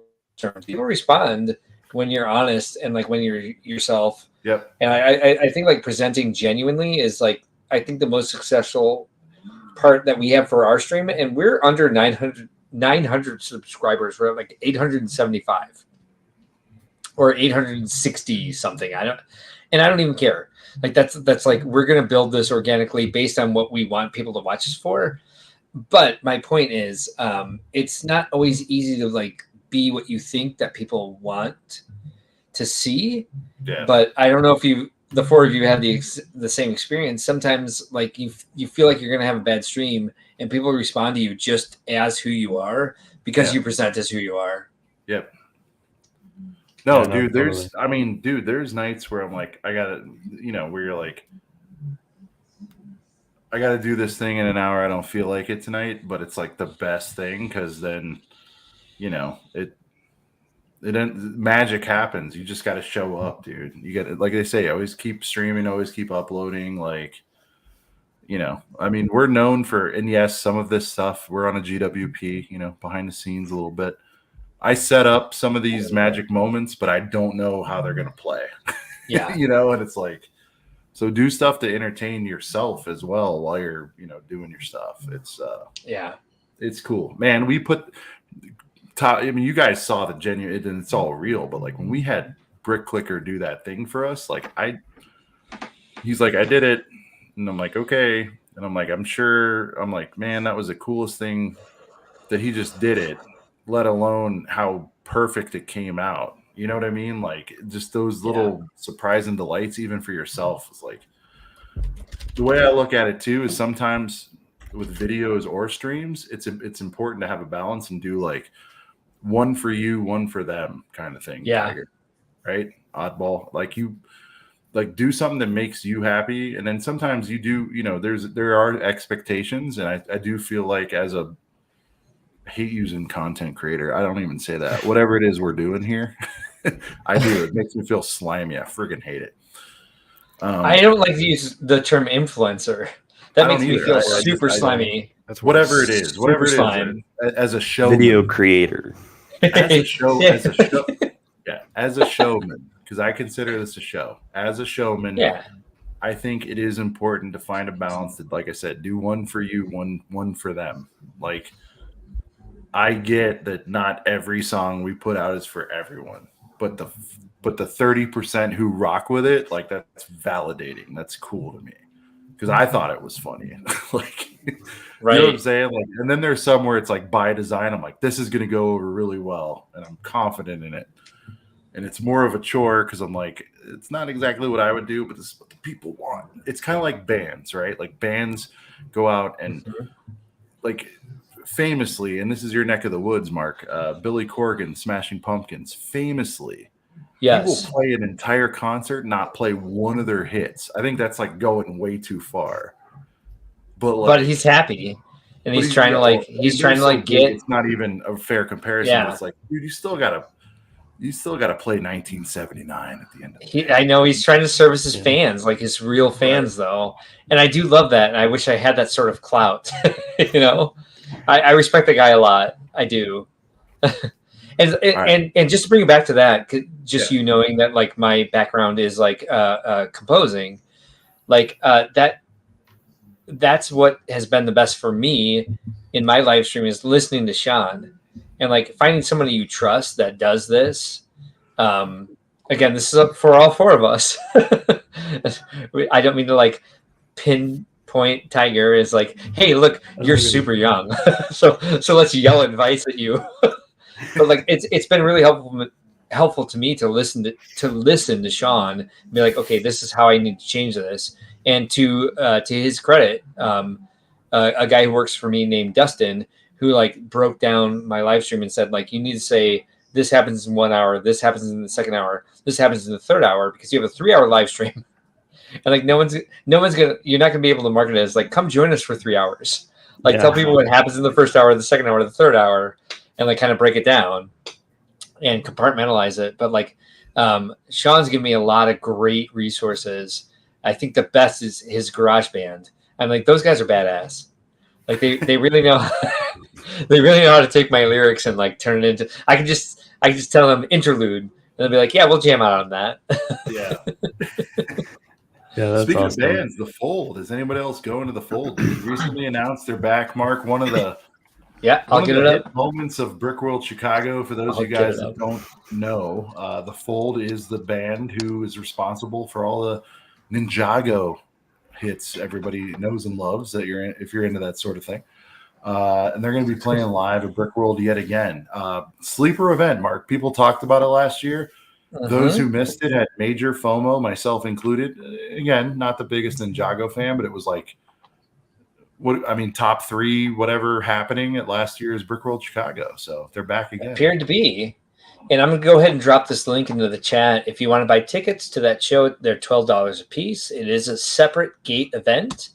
People respond when you're honest and like when you're yourself. Yep. And I think like presenting genuinely is like, I think the most successful part that we have for our stream, and we're under 900 subscribers. We're at like 875 or 860 something. I don't even care. Like that's like, we're going to build this organically based on what we want people to watch us for. But my point is, it's not always easy to like be what you think that people want to see. Yeah. But I don't know if the four of you had the same experience. Sometimes like you feel like you're going to have a bad stream and people respond to you just as who you are because you present as who you are. Yep. No, Yeah, no, dude, totally. there's nights where I'm like, I gotta, where you're like, I gotta do this thing in an hour. I don't feel like it tonight, but it's like the best thing because then, magic happens. You just got to show up, dude. You got to, like they say, always keep streaming, always keep uploading. Like, I mean, we're known for, and yes, some of this stuff, we're on a GWP, behind the scenes a little bit. I set up some of these magic moments, but I don't know how they're going to play. Yeah. And it's like, so do stuff to entertain yourself as well while you're, doing your stuff. It's, it's cool, man. We put, you guys saw the genuine, and it's all real, but like when we had Brick Clicker do that thing for us, like he's like, I did it. And I'm like, okay. And I'm like, I'm like, man, that was the coolest thing that he just did it, let alone how perfect it came out. You know what I mean? Like just those little surprise and delights, even for yourself, is like the way I look at it too, is sometimes with videos or streams, it's important to have a balance and do like one for you, one for them kind of thing. Yeah. Tiger, right? Oddball. Like do something that makes you happy. And then sometimes you do, there are expectations. And I do feel like as a, I hate using content creator. I don't even say that. Whatever it is we're doing here, I do. It makes me feel slimy. I friggin' hate it. I don't like to use the term influencer. That makes me feel super slimy. That's whatever it is. Whatever it is. Slime. As a show Video creator. As a show. As a showman, because I consider this a show. As a showman, I think it is important to find a balance that, like I said, do one for you, one for them. Like, I get that not every song we put out is for everyone, but the 30% who rock with it, like that's validating. That's cool to me because I thought it was funny. Like, right. You know what I'm saying? Like, and then there's some where it's like by design, I'm like, this is going to go over really well, and I'm confident in it. And it's more of a chore because I'm like, it's not exactly what I would do, but this is what the people want. It's kind of like bands, right? Like bands go out and like famously, and this is your neck of the woods, Mark, Billy Corgan, Smashing Pumpkins, famously, he will play an entire concert, not play one of their hits. I think that's like going way too far. But he's happy. And he's trying to get. It's not even a fair comparison. Yeah. It's like, dude, you still gotta play 1979 at the end of the day. I know he's trying to service his fans, like his real fans, though. And I do love that. And I wish I had that sort of clout. I respect the guy a lot. I do. And just to bring it back to that, you knowing that like my background is like composing, like that's what has been the best for me in my live stream is listening to Sean and like finding somebody you trust that does this. Again, this is up for all four of us. I don't mean to like pinpoint Tiger is like, hey, look, you're super young. so let's yell advice at you. But like it's been really helpful to me to listen to Sean and be like, okay, this is how I need to change this. And to his credit, a guy who works for me named Dustin, who like broke down my live stream and said like, you need to say this happens in 1 hour, this happens in the second hour, this happens in the third hour, because you have a 3 hour live stream. And like you're not gonna be able to market it as like, come join us for 3 hours. Like tell people what happens in the first hour, the second hour, the third hour, and like kind of break it down and compartmentalize it. But like Sean's given me a lot of great resources. I think the best is his GarageBand. I'm like, those guys are badass. Like they really know they really know how to take my lyrics and like turn it into I can just tell them interlude and they'll be like, yeah, we'll jam out on that. Yeah. That's Speaking awesome. of bands, the Fold. Is anybody else going to the Fold? They recently announced they're back, Mark. One of the I'll get it up. Moments of Brick World Chicago. For those of you guys that don't know, the Fold is the band who is responsible for all the Ninjago hits everybody knows and loves. That if you're into that sort of thing. And they're going to be playing live at Brick World yet again. Sleeper event, Mark. People talked about it last year. Those who missed it had major FOMO, myself included. Again, not the biggest Ninjago fan, but it was like, top 3, whatever happening at last year's Brick World Chicago. So they're back again. Appeared to be. And I'm going to go ahead and drop this link into the chat. If you want to buy tickets to that show, they're $12 a piece. It is a separate gate event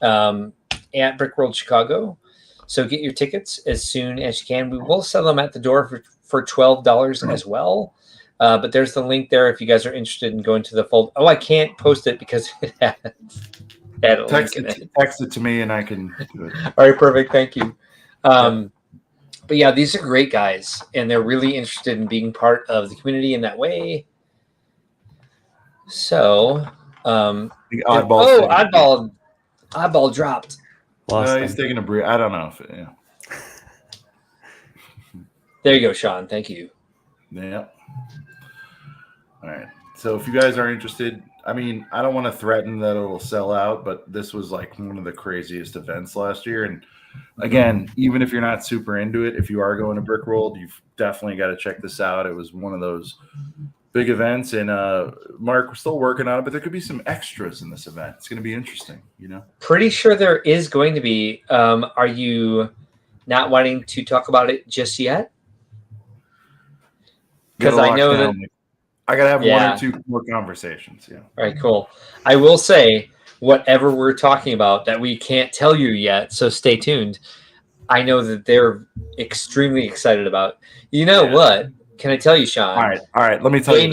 at Brick World Chicago. So get your tickets as soon as you can. We will sell them at the door for $12 as well. But there's the link there if you guys are interested in going to the fold. Oh, I can't post it because it had a link in it. Text it to me and I can do it. All right, perfect. Thank you. But yeah, these are great guys, and they're really interested in being part of the community in that way. So, Oddball dropped. No, he's taking a break. I don't know. There you go, Sean. Thank you. Yeah. All right. So if you guys are interested, I don't want to threaten that it'll sell out, but this was like one of the craziest events last year. And again, even if you're not super into it, if you are going to Brick World, you've definitely got to check this out. It was one of those big events, and Mark, we're still working on it, but there could be some extras in this event. It's going to be interesting, Pretty sure there is going to be. Are you not wanting to talk about it just yet? Because I know that I gotta have 1 or 2 more conversations. Yeah. All right, cool. I will say whatever we're talking about that we can't tell you yet, so stay tuned. I know that they're extremely excited about. What? Can I tell you, Sean? All right. Let me tell you.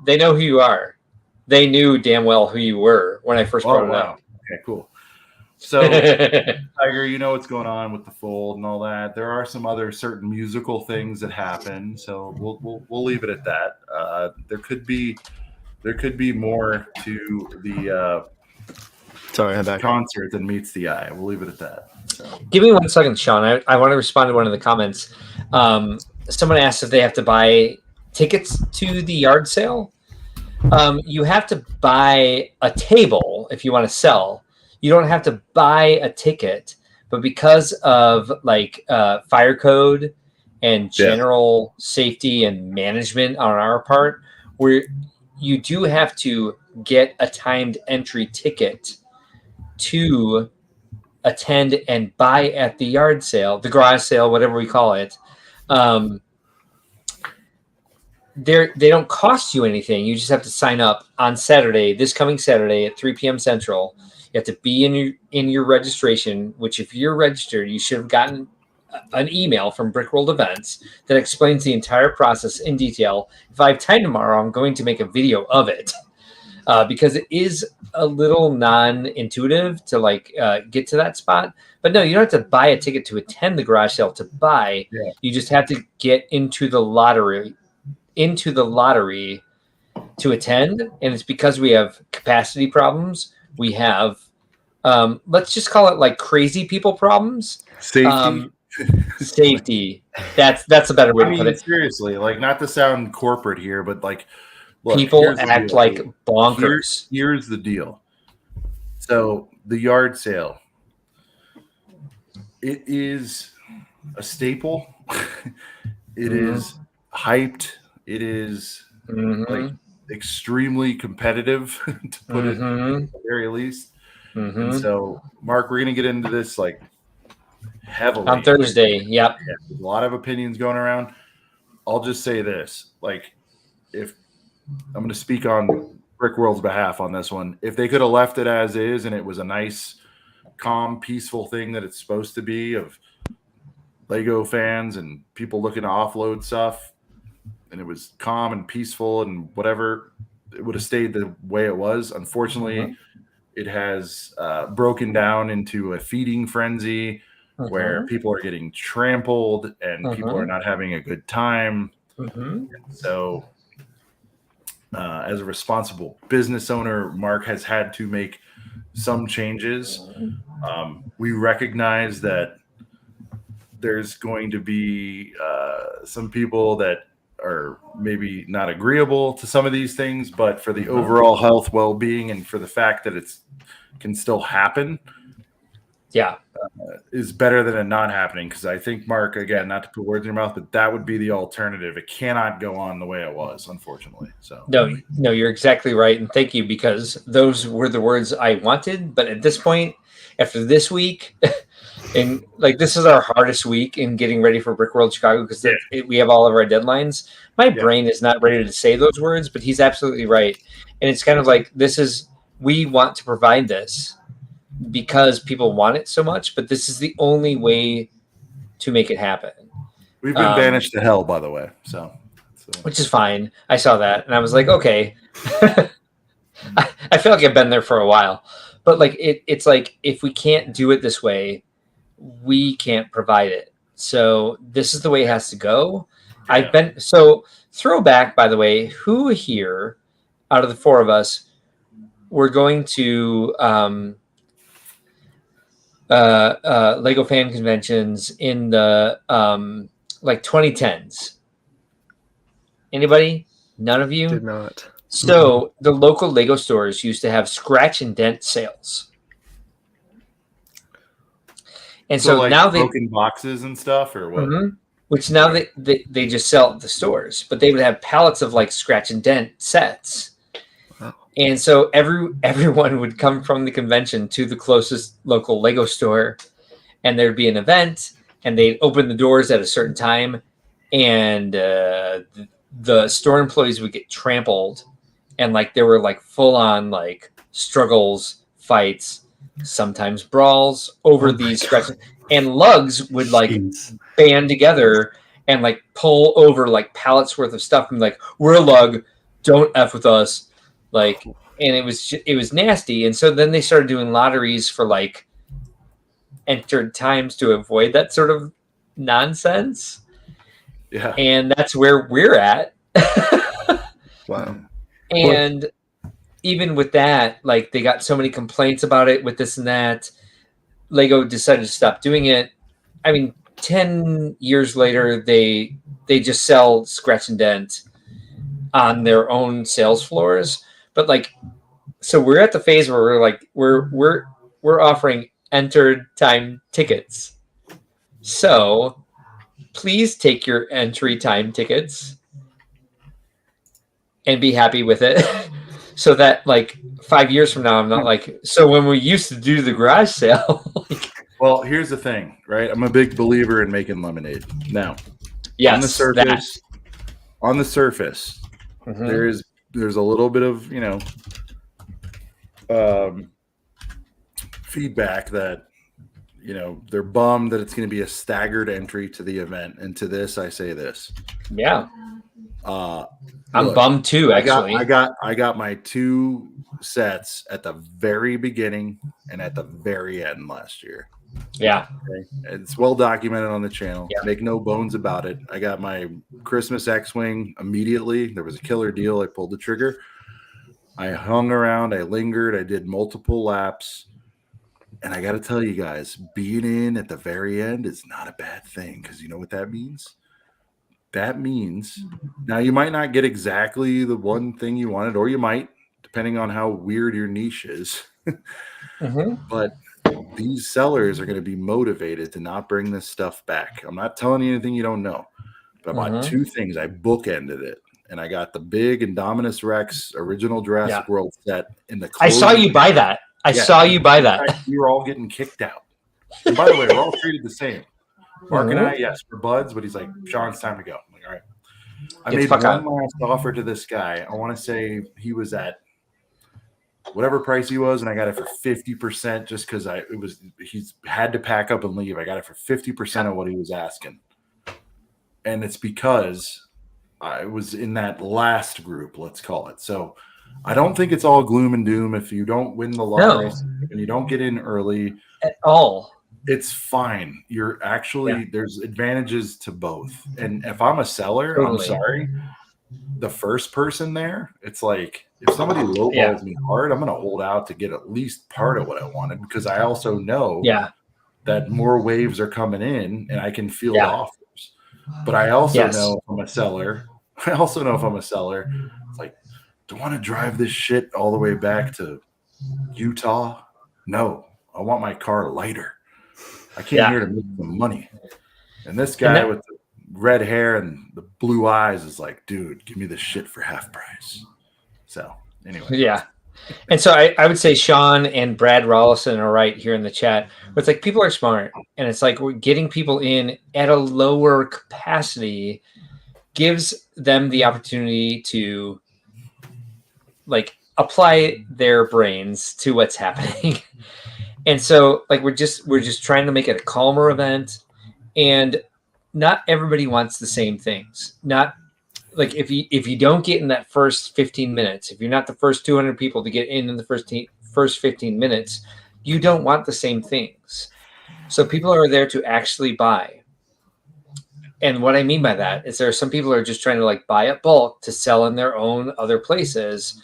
They know who you are. They knew damn well who you were when I first brought it up. Okay, cool. So, Tiger, you know what's going on with the fold and all that. There are some other certain musical things that happen, so we'll leave it at that. There could be more to the concert than meets the eye. We'll leave it at that. So. Give me 1 second, Sean. I want to respond to one of the comments. Someone asked if they have to buy tickets to the yard sale. You have to buy a table if you want to sell. You don't have to buy a ticket, but because of fire code and general safety and management on our part, you do have to get a timed entry ticket to attend and buy at the yard sale, the garage sale, whatever we call it. They don't cost you anything. You just have to sign up on Saturday, this coming Saturday at 3 p.m. Central. You have to be in your registration, which if you're registered, you should have gotten an email from Brick World Events that explains the entire process in detail. If I have time tomorrow, I'm going to make a video of it because it is a little non-intuitive to get to that spot. But no, you don't have to buy a ticket to attend the garage sale to buy. Yeah. You just have to get into the lottery to attend. And it's because we have capacity problems. We have, let's just call it crazy people problems. Safety. Safety. That's a better way to put it. Seriously, not to sound corporate here, but look, people act like bonkers. Here's the deal. So the yard sale, it is a staple. It is hyped. It is extremely competitive, to put it at the very least. And so, Mark, we're going to get into this heavily on Thursday. Yep. There's a lot of opinions going around. I'll just say this: if I'm going to speak on Brick World's behalf on this one, if they could have left it as is and it was a nice, calm, peaceful thing that it's supposed to be of Lego fans and people looking to offload stuff, and it was calm and peaceful and whatever, it would have stayed the way it was. Unfortunately, it has broken down into a feeding frenzy where people are getting trampled and people are not having a good time. So as a responsible business owner, Mark has had to make some changes. We recognize that there's going to be some people that are maybe not agreeable to some of these things, but for the overall health, well-being, and for the fact that it's can still happen, Yeah. is better than it not happening. Because I think, Mark, again, not to put words in your mouth, but that would be the alternative. It cannot go on the way it was, unfortunately. So No, you're exactly right, and thank you, because those were the words I wanted. But at this point, after this week, and like this is our hardest week in getting ready for Brick World Chicago because we have all of our deadlines. My brain is not ready to say those words, but he's absolutely right, and it's kind of like we want to provide this because people want it so much, but this is the only way to make it happen. We've been banished to hell, by the way. So which is fine. I saw that and I was like, okay. I feel like I've been there for a while, but like it's like if we can't do it this way, we can't provide it. So this is the way it has to go. Yeah. Throwback, by the way, who here out of the four of us were going to Lego fan conventions in the like 2010s? Anybody? None of you? Did not. So the local Lego stores used to have scratch and dent sales. And so like now broken boxes and stuff, or what? Mm-hmm. Which now they just sell at the stores, but they would have pallets of like scratch and dent sets. Wow. And so everyone would come from the convention to the closest local Lego store, and there'd be an event, and they'd open the doors at a certain time, and the store employees would get trampled, and like there were like full on like struggles, fights, sometimes brawls over these scratches, and lugs would like band together and like pull over like pallets worth of stuff and like, we're a lug, don't F with us, like, and it was nasty. And so then they started doing lotteries for like entered times to avoid that sort of nonsense. Yeah. And that's where we're at. Wow. And even with that, like they got so many complaints about it with this and that, Lego decided to stop doing it. I mean, 10 years later, they just sell scratch and dent on their own sales floors. But like, so we're at the phase where we're like, we're offering entered time tickets. So please take your entry time tickets and be happy with it. So that like 5 years from now, I'm not like, so when we used to do the garage sale. Like, well, here's the thing, right? I'm a big believer in making lemonade. Now, yes, on the surface, mm-hmm. there's a little bit of, feedback that, they're bummed that it's going to be a staggered entry to the event. And to this, I say this. Yeah. I'm bummed too, actually. I got my two sets at the very beginning and at the very end last year. Yeah. Okay? It's well documented on the channel. Yeah. Make no bones about it. I got my Christmas X-Wing immediately. There was a killer deal. I pulled the trigger. I hung around. I lingered. I did multiple laps. And I got to tell you guys, being in at the very end is not a bad thing, because you know what that means? That means now you might not get exactly the one thing you wanted, or you might, depending on how weird your niche is. Mm-hmm. But these sellers are going to be motivated to not bring this stuff back. I'm not telling you anything you don't know, but I bought two things. I bookended it, and I got the big Indominus Rex original Jurassic World set in the. I saw you buy that. I saw you buy that. We were all getting kicked out. And by the way, we're all treated the same. Mark and I, yes, we're buds, but he's like, Sean, it's time to go. I'm like, all right. I made one last offer to this guy. I want to say he was at whatever price he was, and I got it for 50% just because he's had to pack up and leave. I got it for 50% of what he was asking. And it's because I was in that last group, let's call it. So I don't think it's all gloom and doom if you don't win the lottery and you don't get in early at all. It's fine. You're actually there's advantages to both. And if I'm a seller, I'm sorry, the first person there, it's like if somebody lowballs me hard, I'm going to hold out to get at least part of what I wanted, because I also know that more waves are coming in and I can field offers. But I also know if I'm a seller, it's like, do I want to drive this shit all the way back to Utah? No, I want my car lighter. I came here to make some money. And this guy with the red hair and the blue eyes is like, dude, give me this shit for half price. So anyway. Yeah. And so I would say Sean and Brad Rollison are right here in the chat. It's like people are smart, and it's like we're getting people in at a lower capacity gives them the opportunity to like apply their brains to what's happening. And so like we're just trying to make it a calmer event, and not everybody wants the same things. Not like if you don't get in that first 15 minutes, if you're not the first 200 people to get in the first 15 minutes, you don't want the same things. So people are there to actually buy. And what I mean by that is there are some people who are just trying to like buy at bulk to sell in their own other places.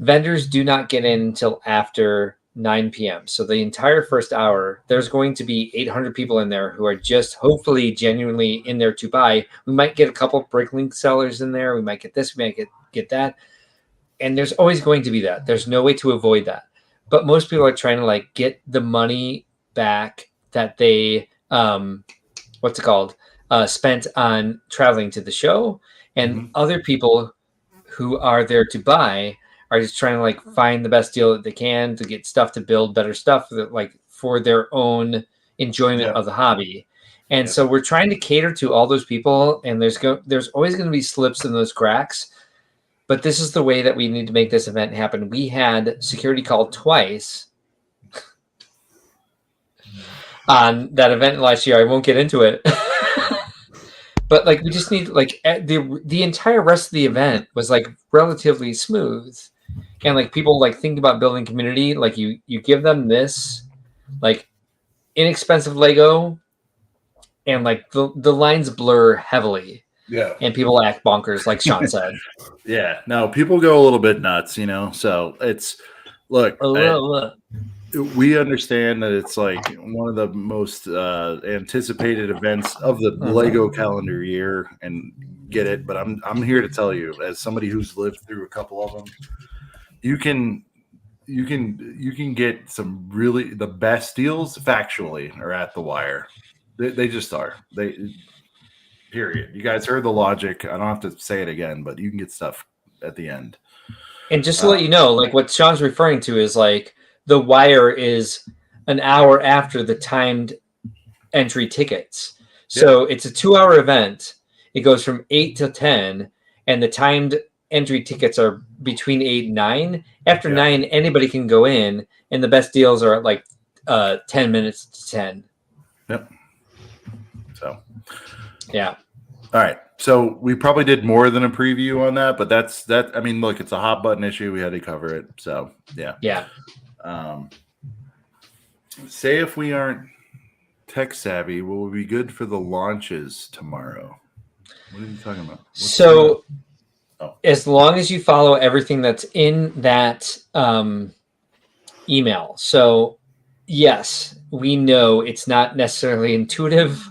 Vendors do not get in until after 9 p.m. So the entire first hour, there's going to be 800 people in there who are just hopefully genuinely in there to buy. We might get a couple Bricklink sellers in there. We might get this, we might get that. And there's always going to be that. There's no way to avoid that. But most people are trying to like get the money back that they, spent on traveling to the show. And other people who are there to buy are just trying to like find the best deal that they can to get stuff to build better stuff that like for their own enjoyment of the hobby. And so we're trying to cater to all those people, and there's always going to be slips in those cracks, but this is the way that we need to make this event happen. We had security called twice on that event last year. I won't get into it. But like we just need like the entire rest of the event was like relatively smooth. And like people like think about building community, like you give them this like inexpensive Lego, and like the lines blur heavily. Yeah. And people act bonkers, like Sean said. Yeah. No, people go a little bit nuts, you know. So it's we understand that it's like one of the most anticipated events of the Lego calendar year, and get it. But I'm here to tell you, as somebody who's lived through a couple of them, you can get some really the best deals factually are at the wire. They just are. Period. You guys heard the logic. I don't have to say it again, but you can get stuff at the end. And just to let you know, like what Sean's referring to is like the wire is an hour after the timed entry tickets. So it's a 2-hour event. It goes from 8 to 10, and the timed entry tickets are between 8 and 9. After 9, anybody can go in, and the best deals are at like 10 minutes to 10. Yep. So, yeah. All right. So we probably did more than a preview on that, but that's that. I mean, look, it's a hot button issue. We had to cover it. So yeah. Yeah. Say if we aren't tech savvy, what would be good for the launches tomorrow? What are you talking about? As long as you follow everything that's in that email. So yes, we know it's not necessarily intuitive.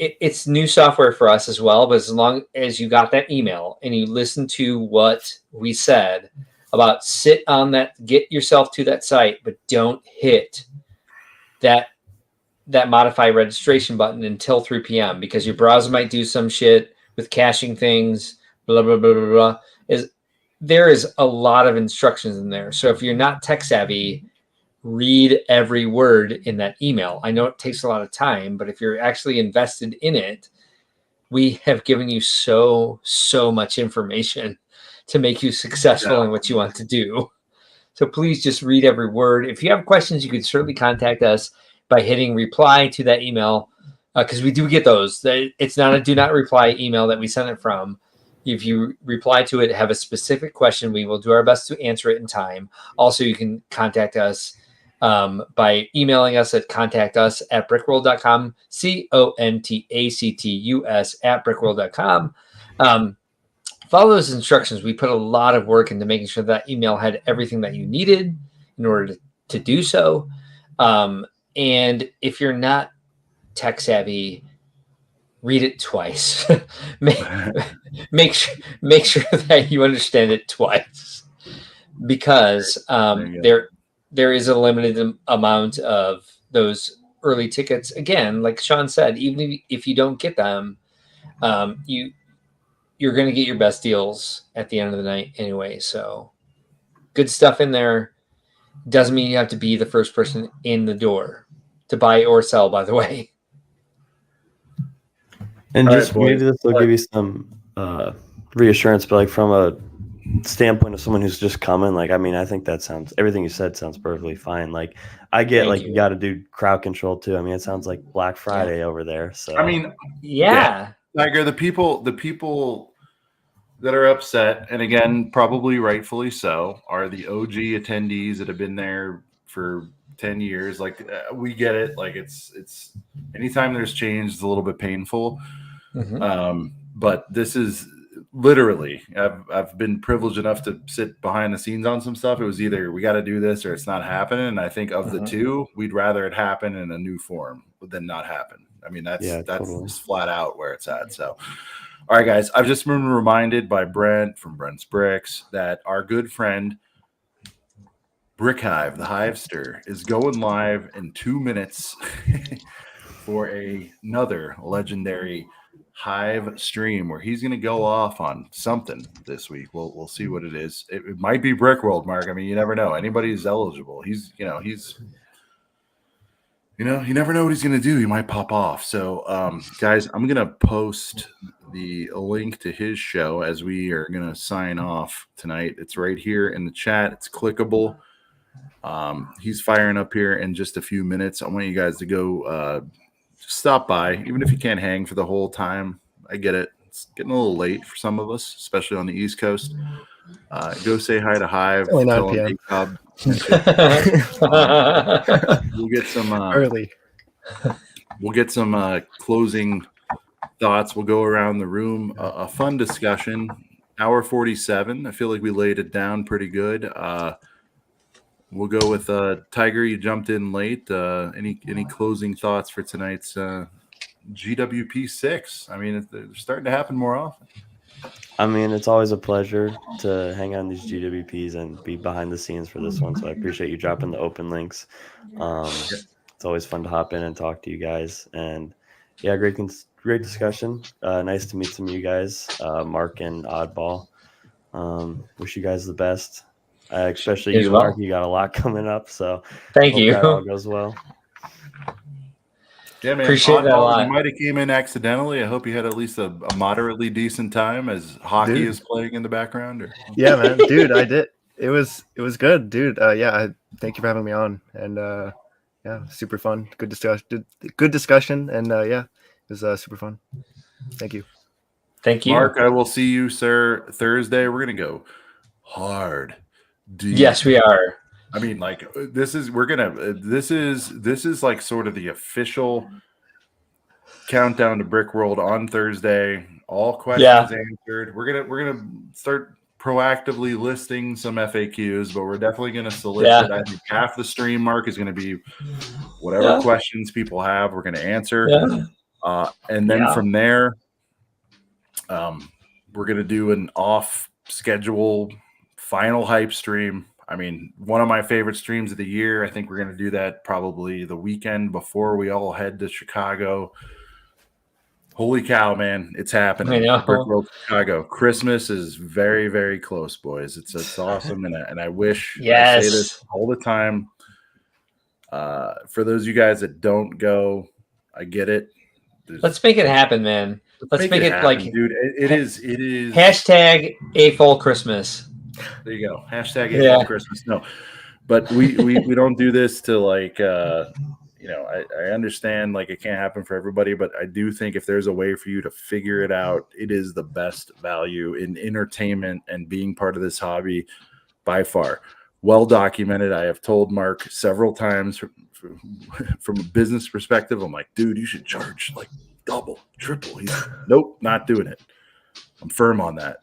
It's new software for us as well, but as long as you got that email and you listen to what we said about sit on that, get yourself to that site, but don't hit that modify registration button until 3 p.m. because your browser might do some shit with caching things, blah, blah, blah, blah, blah. There is a lot of instructions in there. So if you're not tech savvy, read every word in that email. I know it takes a lot of time, but if you're actually invested in it, we have given you so much information to make you successful in what you want to do. So please just read every word. If you have questions, you can certainly contact us by hitting reply to that email, because we do get those. It's not a do not reply email that we send it from. If you reply to it, have a specific question, we will do our best to answer it in time. Also, you can contact us by emailing us at contactus@brickworld.com, contactus@brickworld.com. Follow those instructions. We put a lot of work into making sure that email had everything that you needed in order to do so. And if you're not tech savvy, read it twice. make sure that you understand it twice, because there is a limited amount of those early tickets. Again, like Sean said, even if you don't get them, you're going to get your best deals at the end of the night anyway. So good stuff in there. Doesn't mean you have to be the first person in the door to buy or sell, by the way. And All just right, maybe boys. this will give you some reassurance, but like from a standpoint of someone who's just coming, like, I mean, I think that sounds, everything you said sounds perfectly fine. Like, I get Thank like you. you got to do crowd control too. I mean, it sounds like Black Friday over there. So I mean, Yeah. Tiger, the people that are upset, and again, probably rightfully so, are the OG attendees that have been there for 10 years. Like, we get it. Like, it's anytime there's change, it's a little bit painful. But this is literally, I've been privileged enough to sit behind the scenes on some stuff. It was either we got to do this or it's not happening. And I think of the two, we'd rather it happen in a new form than not happen. I mean, that's totally. just flat out where it's at. So, all right, guys, I've just been reminded by Brent from Brent's Bricks that our good friend Brick Hive, the Hivester, is going live in 2 minutes for another legendary Hive stream where he's going to go off on something this week. We'll see what it is. It might be Brick World, Mark. I mean, you never know. Anybody's eligible. He's you never know what he's going to do. He might pop off. So, guys, I'm going to post the link to his show as we are going to sign off tonight. It's right here in the chat. It's clickable. He's firing up here in just a few minutes. I want you guys to go stop by, even if you can't hang for the whole time. I get it. It's getting a little late for some of us, especially on the East Coast. Go say hi to Hive. Only 9 tell him p.m. We'll get some Early. We'll get some closing thoughts. We'll go around the room. A fun discussion. Hour 47. I feel like we laid it down pretty good. We'll go with Tiger. You jumped in late. Any closing thoughts for tonight's GWP 6? I mean, they're starting to happen more often. I mean, it's always a pleasure to hang on these GWPs and be behind the scenes for this one. So I appreciate you dropping the open links. It's always fun to hop in and talk to you guys. And yeah, great discussion. Nice to meet some of you guys, Mark and Oddball. Wish you guys the best. Especially you, Mark. You got a lot coming up. So thank you. That all goes well. Yeah, man. Appreciate that a lot. You might have came in accidentally. I hope you had at least a moderately decent time as hockey is playing in the background. Or... Yeah, man, dude, I did. It was good, dude. Thank you for having me on, and yeah, super fun. Good discussion, and yeah, it was super fun. Thank you. Thank you, Mark. I will see you, sir, Thursday. We're gonna go hard. Deep. Yes, we are. I mean, like this is like sort of the official countdown to Brick World on Thursday. All questions answered. We're gonna start proactively listing some FAQs, but we're definitely gonna solicit. I think half the stream, Mark, is gonna be whatever questions people have. We're gonna answer, and then from there, we're gonna do an off schedule final hype stream. I mean, one of my favorite streams of the year. I think we're going to do that probably the weekend before we all head to Chicago. Holy cow, man. It's happening. Brick World Chicago. Christmas is very, very close, boys. It's awesome. And I wish I say this all the time. For those of you guys that don't go, I get it. Let's make it happen, man. Let's make it happen, like, dude. It is hashtag a full Christmas. There you go. Hashtag April Christmas. No, but we don't do this to like, I understand like it can't happen for everybody, but I do think if there's a way for you to figure it out, it is the best value in entertainment and being part of this hobby by far. Well documented. I have told Mark several times from a business perspective, I'm like, dude, you should charge like double, triple. He's nope, not doing it. I'm firm on that.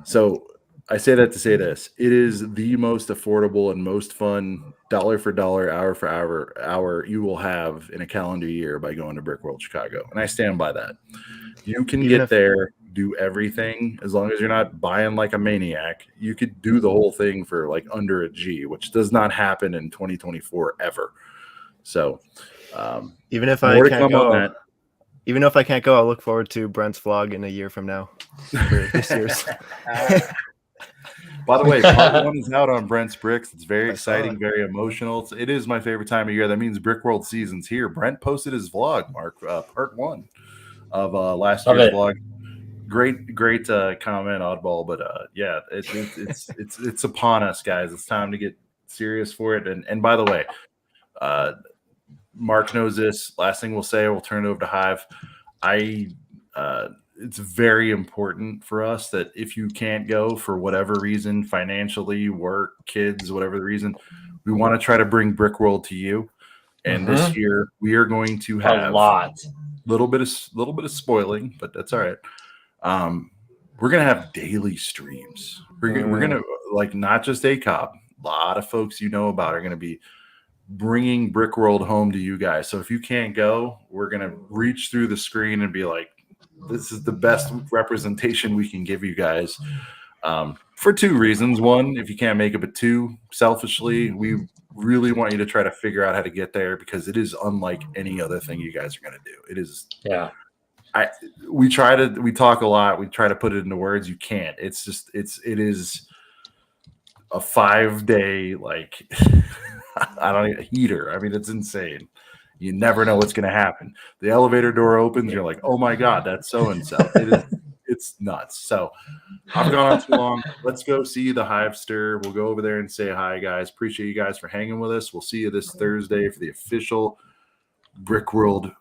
So I say that to say this. It is the most affordable and most fun dollar for dollar, hour for hour you will have in a calendar year by going to Brick World Chicago. And I stand by that. You can get there do everything. As long as you're not buying like a maniac, you could do the whole thing for like under a G, which does not happen in 2024 ever. So Even if I more to can't come on go, that. even if I can't go, I'll look forward to Brent's vlog in a year from now for this year's. By the way, part 1 is out on Brent's Bricks. It's very I saw exciting, it. very emotional. It is my favorite time of year. That means Brick World season's here. Brent posted his vlog, Mark, part 1 of last Love year's it. vlog. Great comment, Oddball. But yeah, it's upon us, guys. It's time to get serious for it. And by the way, Mark knows this. Last thing we'll say, we'll turn it over to Hive. It's very important for us that if you can't go for whatever reason, financially, work, kids, whatever the reason, we want to try to bring Brick World to you. And this year we are going to have a lot. little bit of spoiling, but that's all right. We're gonna have daily streams. We're gonna like not just Acob. A lot of folks you know about are gonna be bringing Brick World home to you guys. So if you can't go, we're gonna reach through the screen and be like, this is the best representation we can give you guys, for 2 reasons. 1, if you can't make it, but 2, selfishly, we really want you to try to figure out how to get there because it is unlike any other thing you guys are going to do. It is. Yeah. We talk a lot. We try to put it into words. You can't. It is a 5-day, like, heater. I mean, it's insane. You never know what's going to happen. The elevator door opens. You're like, oh my God, that's so-and-so. It's nuts. So I've gone on too long. Let's go see the Hivester. We'll go over there and say hi, guys. Appreciate you guys for hanging with us. We'll see you this Thursday for the official Brick World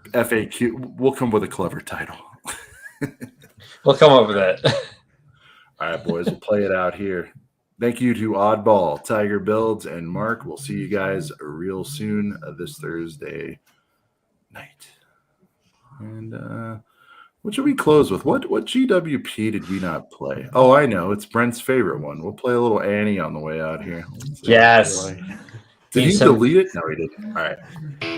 FAQ. We'll come with a clever title. We'll come up with it. All right, boys. We'll play it out here. Thank you to Oddball, Tiger Builds, and Mark. We'll see you guys real soon this Thursday night. And what should we close with? What GWP did we not play? Oh, I know. It's Brent's favorite one. We'll play a little Annie on the way out here. Yes. Did he delete it? No, he didn't. All right.